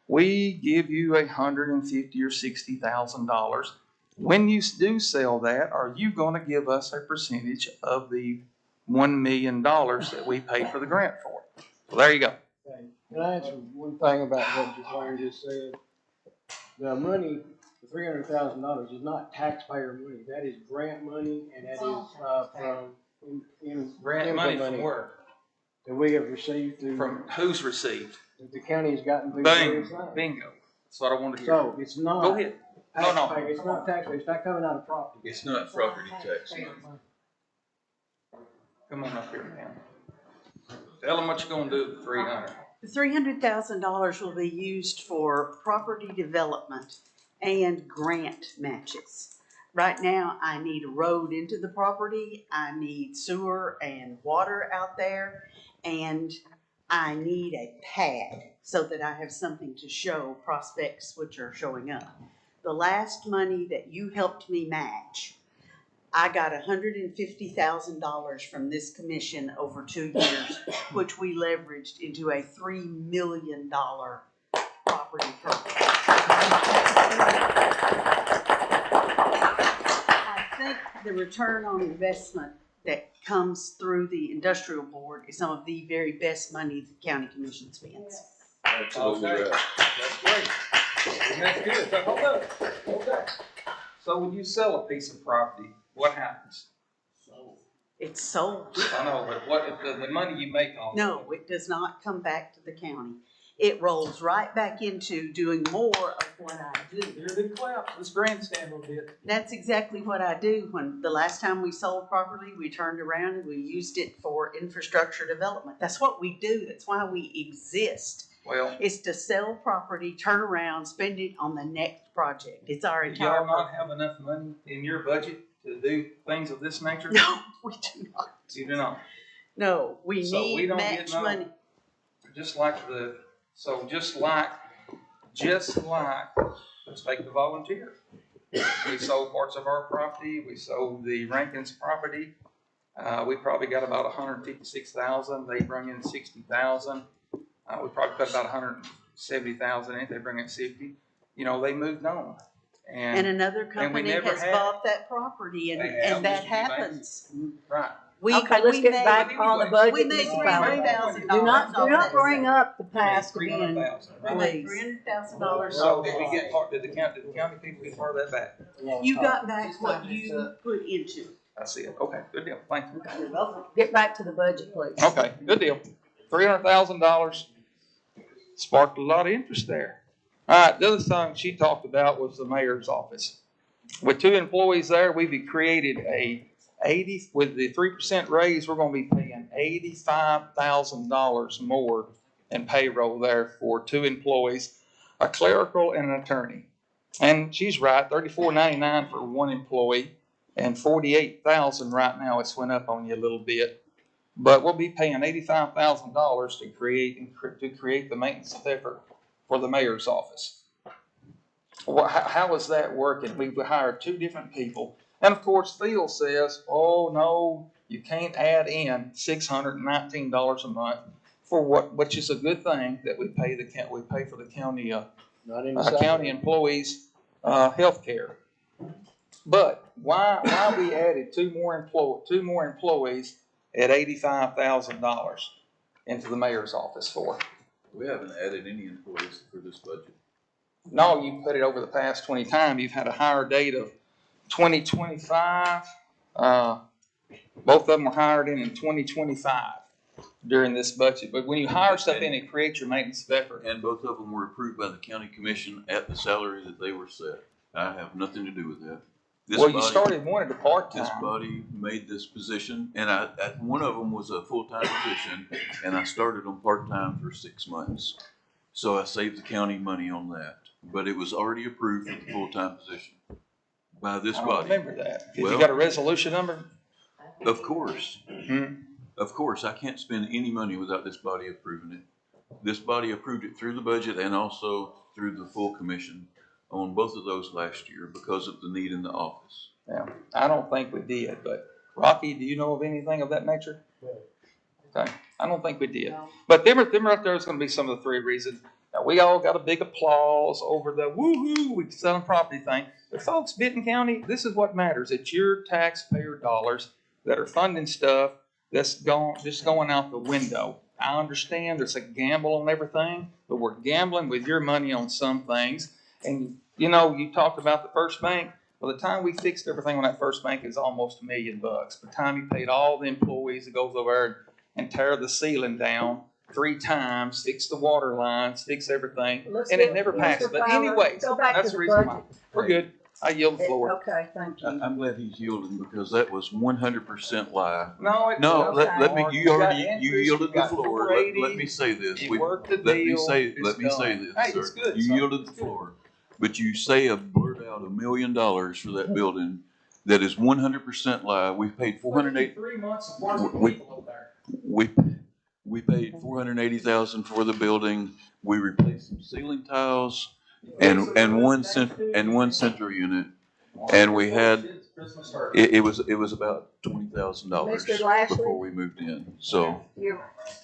We give you $150,000 or $60,000. When you do sell that, are you going to give us a percentage of the $1 million that we paid for the grant for? Well, there you go. Okay. Can I answer one thing about what Dwayne just said? The money, the $300,000 is not taxpayer money. That is grant money, and that is, from, Grant money from where? that we have received through, From who's received? that the county's gotten through Bing, various things. bingo. That's what I wanted to hear. So it's not. Go ahead. No, no. taxpayer. It's not taxpayer. It's not coming out of property. It's not property tax money. Come on up here, man. Tell them what you're gonna do with the 300. The $300,000 will be used for property development and grant matches. Right now, I need a road into the property, I need sewer and water out there, and I need a pad so that I have something to show prospects which are showing up. The last money that you helped me match, I got $150,000 from this commission over 2 years, which we leveraged into a $3 million property purchase. I think the return on investment that comes through the industrial board is some of the very best money the county commission spends. Absolutely right. That's great. And that's good. So hold up. So when you sell a piece of property, what happens? It's sold. I know, but what if the money you make off? No, it does not come back to the county. It rolls right back into doing more of what I do. Here they clap. Let's grandstand a little bit. That's exactly what I do. When the last time we sold property, we turned around and we used it for infrastructure development. That's what we do. That's why we exist. Well, Is to sell property, turn around, spend it on the next project. It's our do entire. y'all not have enough money in your budget to do things of this nature? No, we do not. You do not. No, we So we need don't get match no- money. Just like, just like, let's take the volunteer. We sold parts of our property, we sold the Rankin's property. We probably got about 156,000, they bring in 60,000. We probably put about 170,000 in it, they bring in 60. You know, they moved on. And another company never has had- bought that property and, They have, and that Mr. Eubanks. happens. Right. Okay, let's get back on the budget. We made $300,000 Do not off that bring sale. up the past again, 300,000. We made please. $300,000 So off did we that get sale. part, did the county people get part of that back? You got back what you put into it. I see it. Okay, good deal. Thank you. You're welcome. Get back to the budget, please. Okay, good deal. $300,000 sparked a lot of interest there. All right, the other thing she talked about was the mayor's office. With 2 employees there, we've created with the 3% raise, we're gonna be paying $85,000 more in payroll there for 2 employees, a clerical and an attorney. And she's right, $34.99 for 1 employee and $48,000 right now. It's went up on you a little bit. But we'll be paying $85,000 to create the maintenance effort for the mayor's office. Well, how is that working? We've hired 2 different people. And of course, Phil says, oh no, you can't add in $619 a month for which is a good thing that we pay for the county, county employees, health care. But why we added 2 more employees at $85,000 into the mayor's office for? We haven't added any employees for this budget. No, you put it over the past 20 times. You've had a hire date of 2025. Both of them were hired in 2025 during this budget. But when you hire stuff in, it creates your maintenance effort. And both of them were approved by the county commission at the salary that they were set. I have nothing to do with that. You started one at a part-time. This body made this position, and one of them was a full-time position, and I started them part-time for 6 months. So I saved the county money on that. But it was already approved for the full-time position by this I don't body. remember that. Have Well, you got a resolution number? Of course. Hmm? Of course, I can't spend any money without this body approving it. This body approved it through the budget and also through the full commission on both of those last year because of the need in the office. Yeah, I don't think we did, but Rocky, do you know of anything of that nature? Okay, I don't think we did. But them right there is going to be some of the 3 reasons. Now, we all got a big applause over the woohoo, we selling property thing. But folks, Benton County, this is what matters. It's your taxpayer dollars that are funding stuff that's just going out the window. I understand there's a gamble on everything, but we're gambling with your money on some things. And, you know, you talked about the First Bank. By the time we fixed everything on that First Bank, it was almost $1 million. By the time you paid all the employees that goes over there and tear the ceiling down 3 times, fix the water lines, fix everything, and it never passed. But anyways, that's the reason why. We're good. I yield the floor. Okay, thank you. I'm glad he's yielding because that was 100% lie. No, No, let me, you yielded the got floor. 480, Let me say this. you worked the deal, Let me say it's this, done. Hey, sir. it's good, You son. yielded the floor. But you blurt out $1 million for that building that is 100% lie. We paid 408. 3 months of work with people over there. We paid $480,000 for the building. We replaced some ceiling tiles and one central unit, and we had it was about $20,000 Mr. Lashley? before we moved in. So You're-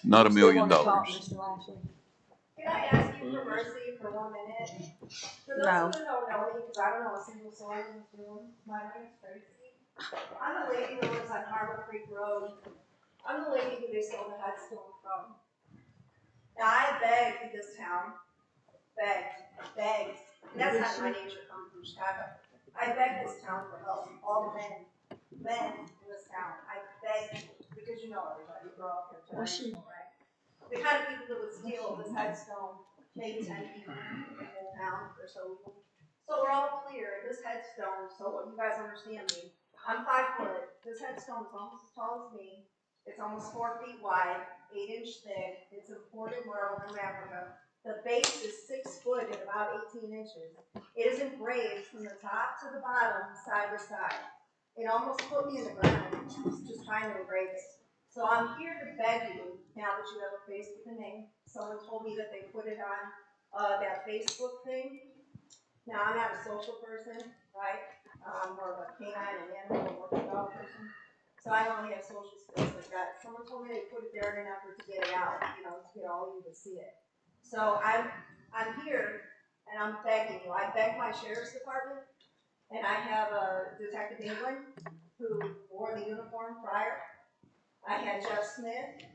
not $1 you still million. wanna talk, Mr. Lashley? Can I ask you for mercy for 1 minute? For those No. who don't know me, because I don't know a single soul in this room, my name's Tracy. I'm the lady that lives on Harbor Creek Road. I'm the lady who they stole the headstone from. Now, I begged this town, begged, and that's not my nature coming from Chicago. I begged this town for help, all the men in this town. I begged, because you know everybody, we're all here tonight, right? The kind of people that would steal this headstone, maybe 10 people in the town or so. So we're all clear, this headstone, so you guys understand me, I'm 5 foot, this headstone is almost as tall as me, it's almost 4 feet wide, 8-inch thick, it's imported marble from Africa. The base is 6 foot and about 18 inches. It is engraved from the top to the bottom, side to side. It almost put me in the ground, just trying to erase it. So I'm here to beg you, now that you have a face with a name, someone told me that they put it on, that Facebook thing. Now, I'm not a social person, right? I'm more of a canine and animal or working dog person. So I only have social skills like that. Someone told me they put it there in an effort to get it out, to get all you to see it. So I'm here and I'm begging you. I begged my sheriff's department, and I have Detective England who wore the uniform prior. I had Jeff Smith.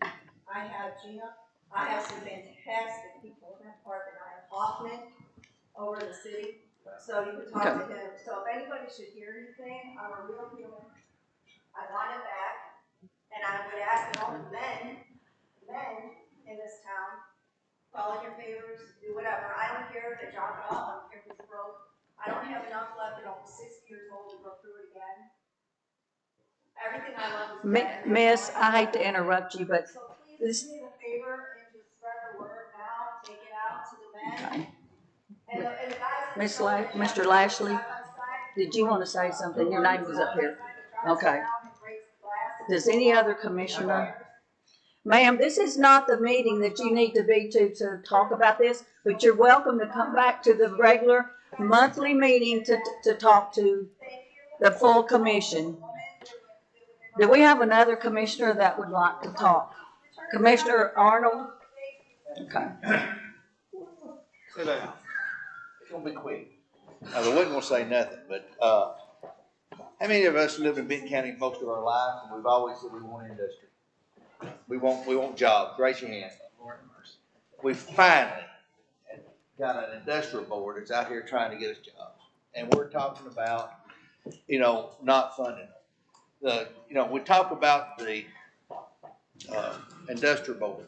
I have Gina. I have some fantastic people in that department. I have Hoffman over in the city. So you can talk to him. So if anybody should hear anything, I'm a real human. I want it back. And I would ask that all the men in this town, call in your favors, do whatever. I don't care if they drop it off, I don't care if it's broke. I don't have enough left at almost 60 years old to go through it again. Everything I love is dead. Miss, I hate to interrupt you, but So please do me the favor and just spread the word now, take it out to the men. And the guys. Mr. Lashley, did you want to say something? Your name was up here. Okay. Does any other commissioner? Ma'am, this is not the meeting that you need to be to talk about this, but you're welcome to come back to the regular monthly meeting to talk to the full commission. Do we have another commissioner that would like to talk? Commissioner Arnold? Okay. Sit down. It's gonna be quick. I wasn't gonna say nothing, but, how many of us live in Benton County most of our lives, and we've always said we want industry? We want jobs. Raise your hand. We finally got an industrial board that's out here trying to get us jobs. And we're talking about, not funding them. We talk about the, industrial board.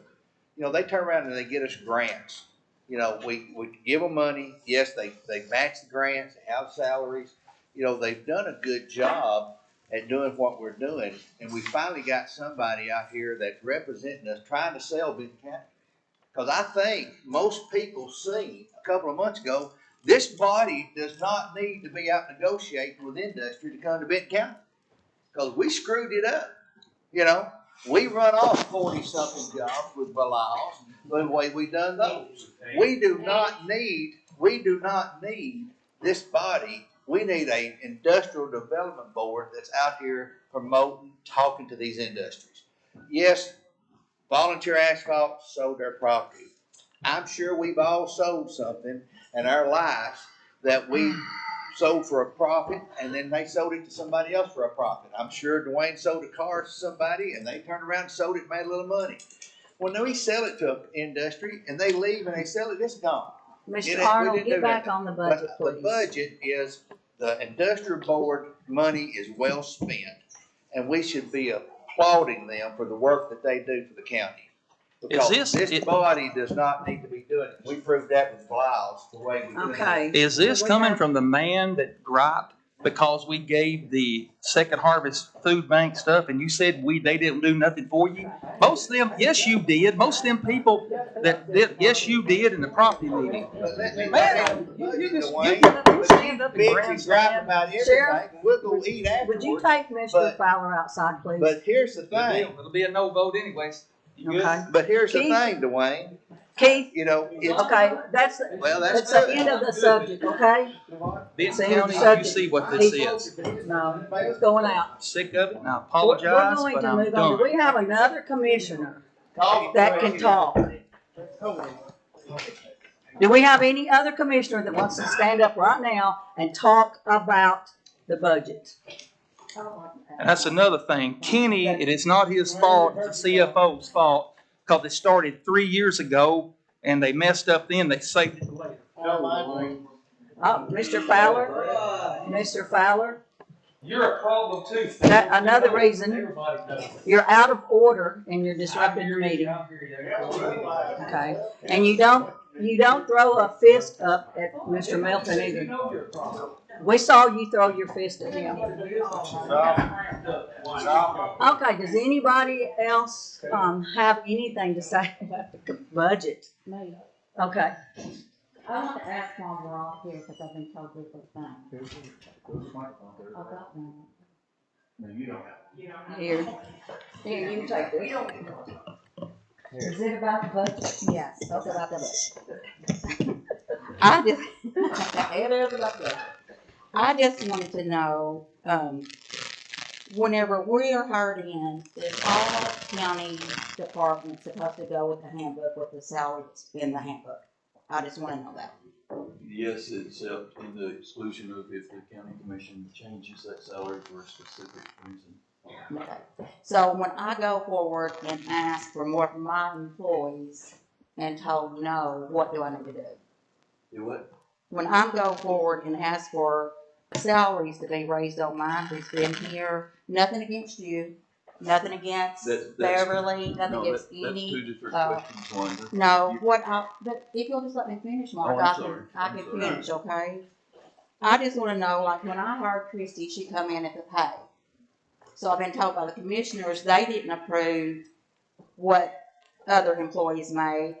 They turn around and they get us grants. We give them money. Yes, they match the grants, they have salaries. They've done a good job at doing what we're doing. And we finally got somebody out here that's representing us, trying to sell Benton County. Because I think most people see a couple of months ago, this body does not need to be out negotiating with industry to come to Benton County. Because we screwed it up. We run off 40-something jobs with Bilal's the way we done those. We do not need this body. We need an industrial development board that's out here promoting, talking to these industries. Yes, Volunteer Asphalt sold their property. I'm sure we've all sold something in our lives that we sold for a profit, and then they sold it to somebody else for a profit. I'm sure Dwayne sold a car to somebody, and they turned around and sold it and made a little money. Well, no, we sell it to an industry, and they leave and they sell it, it's gone. Mr. Arnold, get back on the budget, please. The budget is, the industrial board money is well spent, and we should be applauding them for the work that they do for the county. Because this body does not need to be doing it. We proved that with Bilal's the way we do it. Okay. Is this coming from the man that griped because we gave the Second Harvest Food Bank stuff and you said they didn't do nothing for you? Most of them, yes, you did. Most of them people that did, yes, you did in the property meeting. Man, you stand up and Bitch, gripe about everything. We'll go eat afterwards. Would you take Mr. Fowler outside, please? But here's the thing. It'll be a no vote anyways. Okay. But here's the Keith? thing, Dwayne. Keith? It's, Okay, that's the end of the subject, okay? Benton End of the County, you subject. see what this is. No, it's going out. Sick of it, and I We're apologize, going but to I'm move on. done. Do we have another commissioner that can talk? Do we have any other commissioner that wants to stand up right now and talk about the budget? And that's another thing. Kenny, it is not his fault, it's the CFO's fault, because they started 3 years ago and they messed up then, they saved it later. Mr. Fowler? Mr. Fowler? You're a problem too. That, another reason, you're out of order and you're disrupting the meeting. Okay, and you don't throw a fist up at Mr. Melton either. We saw you throw your fist at him. Okay, does anybody else, have anything to say about the budget? Okay. I want to ask while we're all here, because I've been told different things. I've got one. No, you don't have. You don't have. Here, here, you can take this. Is it about the budget? Yes, it's about the budget. I just, it is about the budget. I just wanted to know, whenever we are hired in, is all county departments supposed to go with the handbook with the salaries in the handbook? I just wanna know that. Yes, except in the exclusion of if the county commission changes that salary for a specific reason. Okay. So when I go forward and ask for more from my employees and told no, what do I need to do? Do what? When I go forward and ask for salaries to be raised on mine who's been here, nothing against you, nothing against That's- Beverly, nothing No, against that's any. two different uh, questions, Wanda. No, but if you'll just let me finish, Mark, Oh, I'm I sorry. I I'm can sorry. finish, okay? I just wanna know, like, when I hired Christie, she come in at the pay. So I've been told by the commissioners, they didn't approve what other employees made,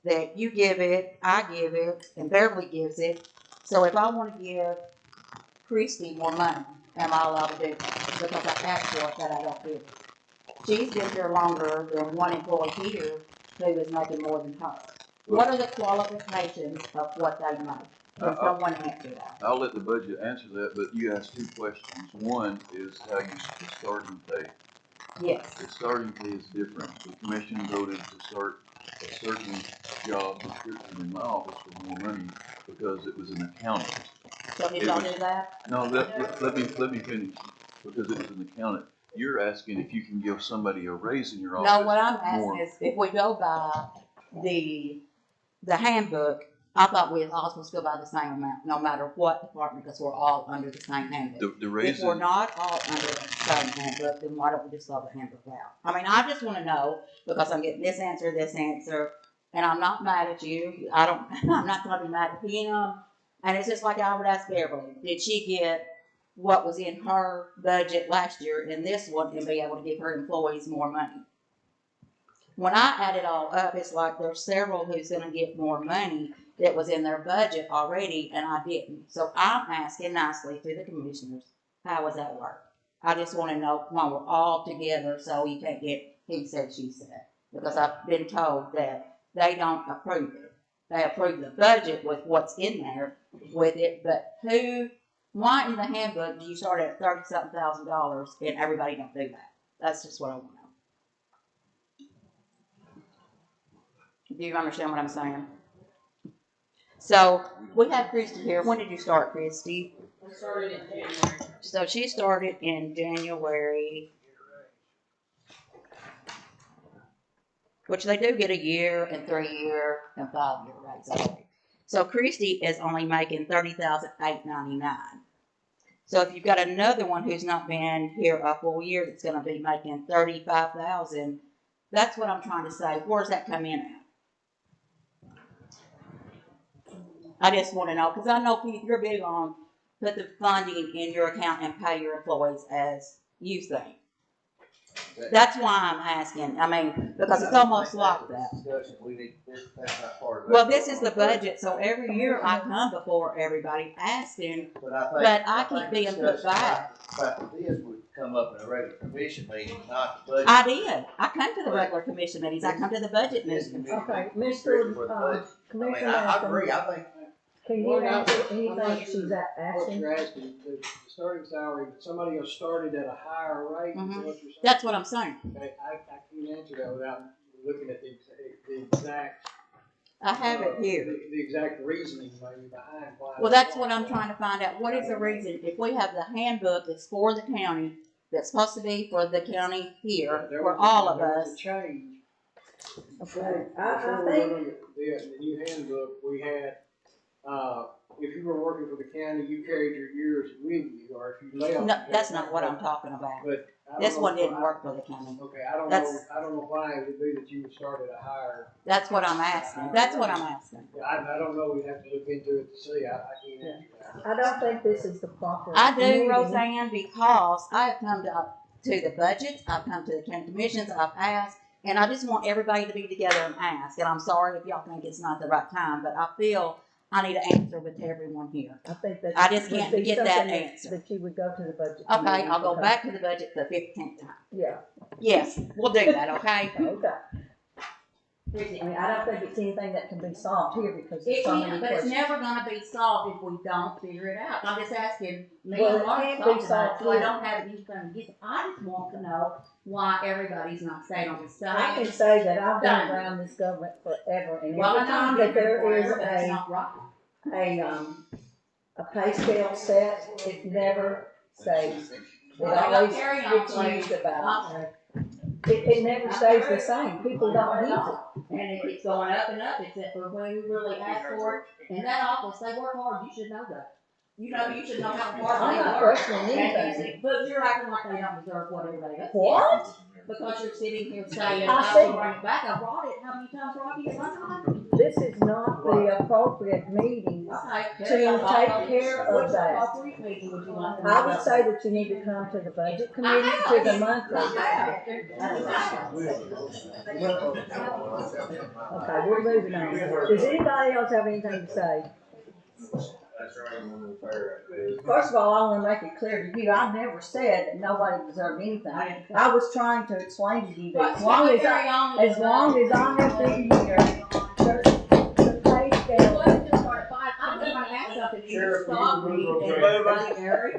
that you give it, I give it, and Beverly gives it. So if I wanna give Christie more money, am I allowed to do that? Because I asked for it, that I don't give it. She's been here longer than one employee here who is making more than her. What are the qualifications of what they make? Can someone answer that? I'll let the budget answer that, but you asked two questions. One is how you, the starting pay. Yes. The starting pay is different. The commission voted to start a certain job description in my office for more money because it was an accountant. So did y'all do that? No, let me finish, because it was an accountant. You're asking if you can give somebody a raise in your office. No, what I'm more. asking is, if we go by the handbook, I thought we was all supposed to go by the same amount, no matter what department, because we're all under the same handbook. The If raise we're in, not all under the same handbook, then why don't we just throw the handbook out? I mean, I just wanna know, because I'm getting this answer, and I'm not mad at you, I'm not trying to be mad at him, and it's just like I would ask Beverly, did she get what was in her budget last year in this one and be able to give her employees more money? When I add it all up, it's like there's several who's gonna get more money that was in their budget already and I didn't. So I'm asking nicely to the commissioners, how does that work? I just wanna know when we're all together so you can't get he said, she said. Because I've been told that they don't approve it. They approve the budget with what's in there with it, but why in the handbook do you start at $30-something thousand and everybody don't do that? That's just what I wanna know. Do you understand what I'm saying? So, we have Christie here. When did you start, Christie? I started in January. So she started in January, which they do get a year and 3-year and 5-year raise. Okay. So Christie is only making $30,899. So if you've got another one who's not been here a full year that's going to be making $35,000, that's what I'm trying to say. Where's that come in at? I just want to know, because I know Keith, you're big on put the funding in your account and pay your employees as you think. That's why I'm asking. I mean, because it's almost like that. Well, this is the budget, so every year I come before everybody asking, but I keep being put back. But this would come up in a regular commission meeting, not the budget. I did. I come to the regular commission meetings. I come to the budget This meetings. committee Okay, meeting is Mr. strictly for the budget. I mean, Commissioner I agree, I think can you Well, now, answer I'm anything not she's sure What asking? you're asking, the starting salary, somebody who started at a higher rate, is that Mhm. what you're saying? That's what I'm saying. Okay, I can't answer that without looking at the exact. I have it here. The exact reasoning maybe behind why. Well, that's what I'm trying to find out. What is the reason? If we have the handbook that's for the county, that's supposed to be for the county here, There for was- all of there was us. a change. Okay, Before I we think, went under the new handbook, we had, if you were working for the county, you carried your years with you, or if you left. No, that's not what I'm talking about. But I don't This know one didn't why- work for the county. Okay, I don't That's- know, I don't know why it would be that you would start at a higher. That's what I'm asking. That's what I'm asking. I don't know, we'd have to look into it to see, I can't answer that. I don't think this is the proper. I do, meeting. Roseanne, because I have come to the budget, I've come to the county commissions, I've asked, and I just want everybody to be together and ask. And I'm sorry if y'all think it's not the right time, but I feel I need an answer with everyone here. I think that. I just would can't be get that something answer. That you would go to the budget. Okay, committee I'll go because- back to the budget the 15th time. Yeah, Yes, we'll do that, okay? okay. I mean, I don't think it's anything that can be solved here because there's It so can, many but it's questions. never gonna be solved if we don't figure it out. I'm just asking, me Well, and it Mark can't be talked about it, solved so I here. don't have anything to get. I just want to know why everybody's not staying on the I side. can say that I've been Done. around this government forever, and Well, every I know time you've that been there is forever, but that's not right. a pay scale set, it never stays. It Well, always carry on, gets please. used about. It never stays the same, people don't use it. And it keeps going up and up, except for when we really ask for it. In that office, they work hard, you should know that. You should know how hard I'm they not work. questioning And anything. but you're acting like they don't deserve what everybody else gets. What? Because you're sitting here saying, I I see. will bring it back, I brought it, how many times brought it one time? This is not the appropriate meeting Okay. to take care of Which that. appropriate meeting would you like? I would say that you need to come to the budget committee, to the monthly. Okay, we're moving on. Does anybody else have anything to say? First of all, I wanna make it clear to you, I never said that nobody deserved anything. I was trying to explain to you that as long as I have been here, the pay scale. I'm just gonna ask something, you stop me and everybody, Gary.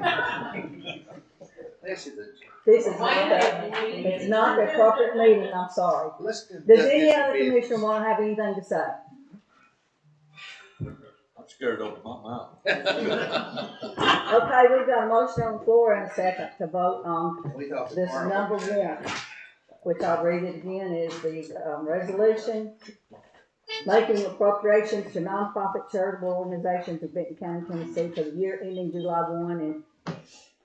This is It's not the appropriate meeting, I'm sorry. Does any other commissioner wanna have anything to say? I'm scared to open my mouth. Okay, we've got a motion on the floor and a second to vote on this number one, which I'll read it again, is the, resolution making appropriations to nonprofit charitable organizations of Benton County, Tennessee for the year ending July 1 and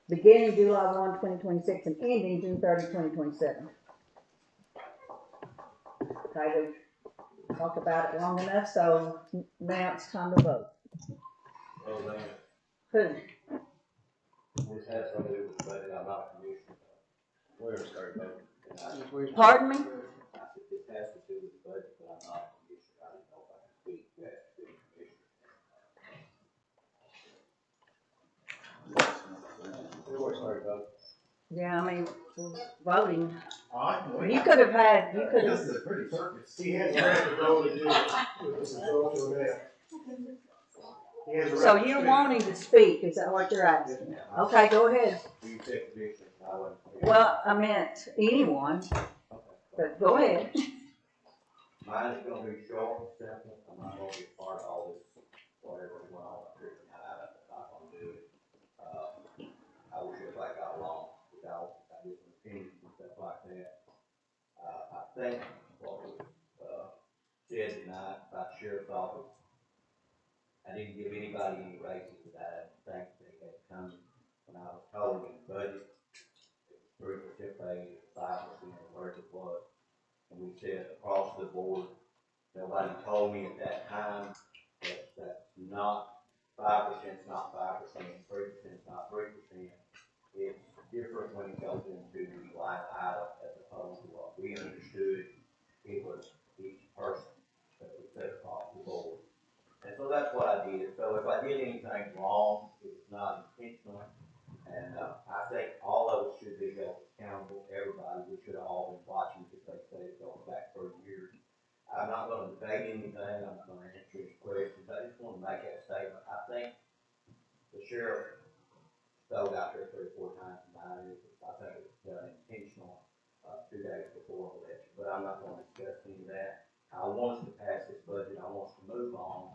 beginning July 1, 2026 and ending June 30, 2027. Okay, we've talked about it long enough, so now it's time to vote. Who? This has something to do with the budget, I'm not a commissioner. We're gonna start voting. Pardon me? This has to do with the budget, but I'm not a commissioner, I don't know if I can speak, you have to be a commissioner. We're gonna start voting. Yeah, I mean, voting. You could have had, you could have. This is a pretty circus. He has a right to go to do it. This is all to that. He has a right So to you're speak. wanting to speak, is that what you're asking? Okay, go ahead. You take the picture, I wouldn't. Well, I meant anyone, but go ahead. Mine is gonna be short and simple, I'm not gonna be a part of all this, whatever went on up here tonight, I'm not gonna do it. I wish everybody got along without, different opinions and stuff like that. I think what was, said tonight about the sheriff's office, I didn't give anybody any raises that I didn't think they had come, when I was told in the budget, it was 3% raise, 5%, whatever it was. And we said across the board, nobody told me at that time that that's not, 5% is not 5%, 3% is not 3%. It's different when it goes into the line item as opposed to what we understood it was each person that was set across the board. And so that's what I did. So if I did anything wrong, it was not intentional. And I think all of us should be held accountable. Everybody, we should have all been watching because they say it's going back 30 years. I'm not going to debate anything. I'm not going to answer any questions. I just want to make that statement. I think the sheriff stole out there 3 or 4 times tonight. I think it was done intentional 2 days before election. But I'm not going to discuss any of that. I want us to pass this budget. I want us to move on.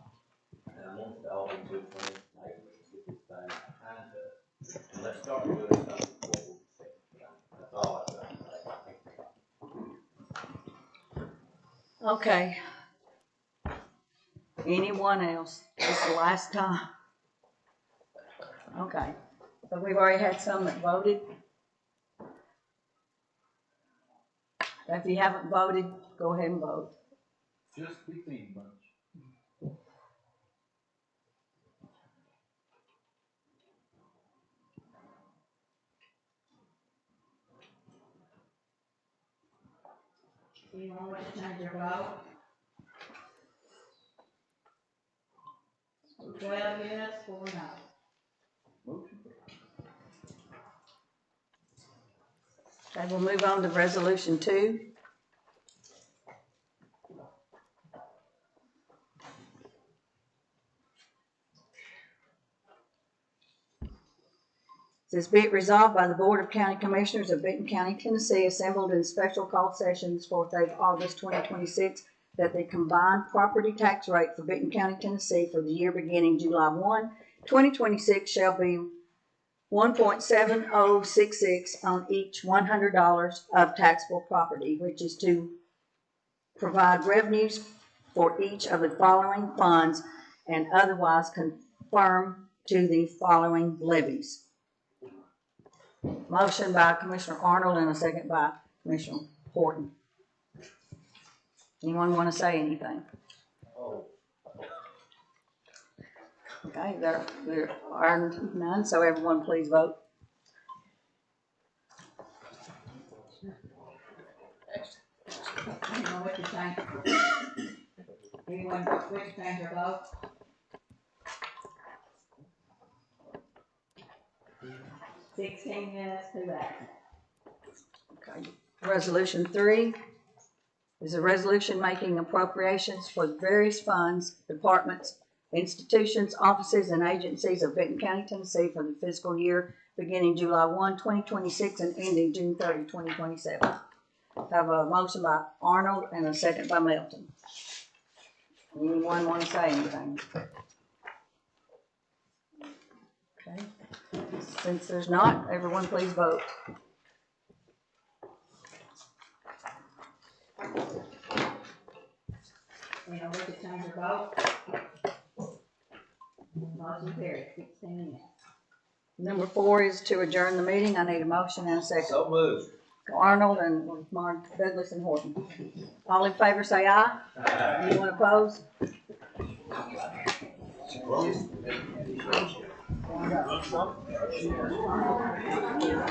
And I want us to all be good friends, neighbors, and get this thing behind us. And let's start doing something forward. That's all I've got to say. Okay. Anyone else? This is the last time. Okay. So we've already had some that voted. If you haven't voted, go ahead and vote. Just be clean, bunch. You want to change your vote? 12 yes, 4 no. Okay, we'll move on to resolution 2. Says be it resolved by the Board of County Commissioners of Benton County, Tennessee, assembled in special call sessions 4th day of August 2026, that the combined property tax rate for Benton County, Tennessee for the year beginning July 1, 2026 shall be 1.7066 on each $100 of taxable property, which is to provide revenues for each of the following funds and otherwise confirm to the following levies. Motion by Commissioner Arnold and a second by Commissioner Horton. Anyone want to say anything? Okay, there are none, so everyone please vote. Anyone wish to change? Anyone wish to change their vote? Sixteen yes, 2 absent. Okay. Resolution 3 is a resolution making appropriations for the various funds, departments, institutions, offices, and agencies of Benton County, Tennessee for the fiscal year beginning July 1, 2026 and ending June 30, 2027. Have a motion by Arnold and a second by Melton. Anyone want to say anything? Okay. Since there's not, everyone please vote. Anyone wish to change their vote? Motion carries, 16 yes. Number 4 is to adjourn the meeting. I need a motion and a second. So moved. Arnold and Mark, Douglas and Horton. All in favor say aye. Anyone opposed?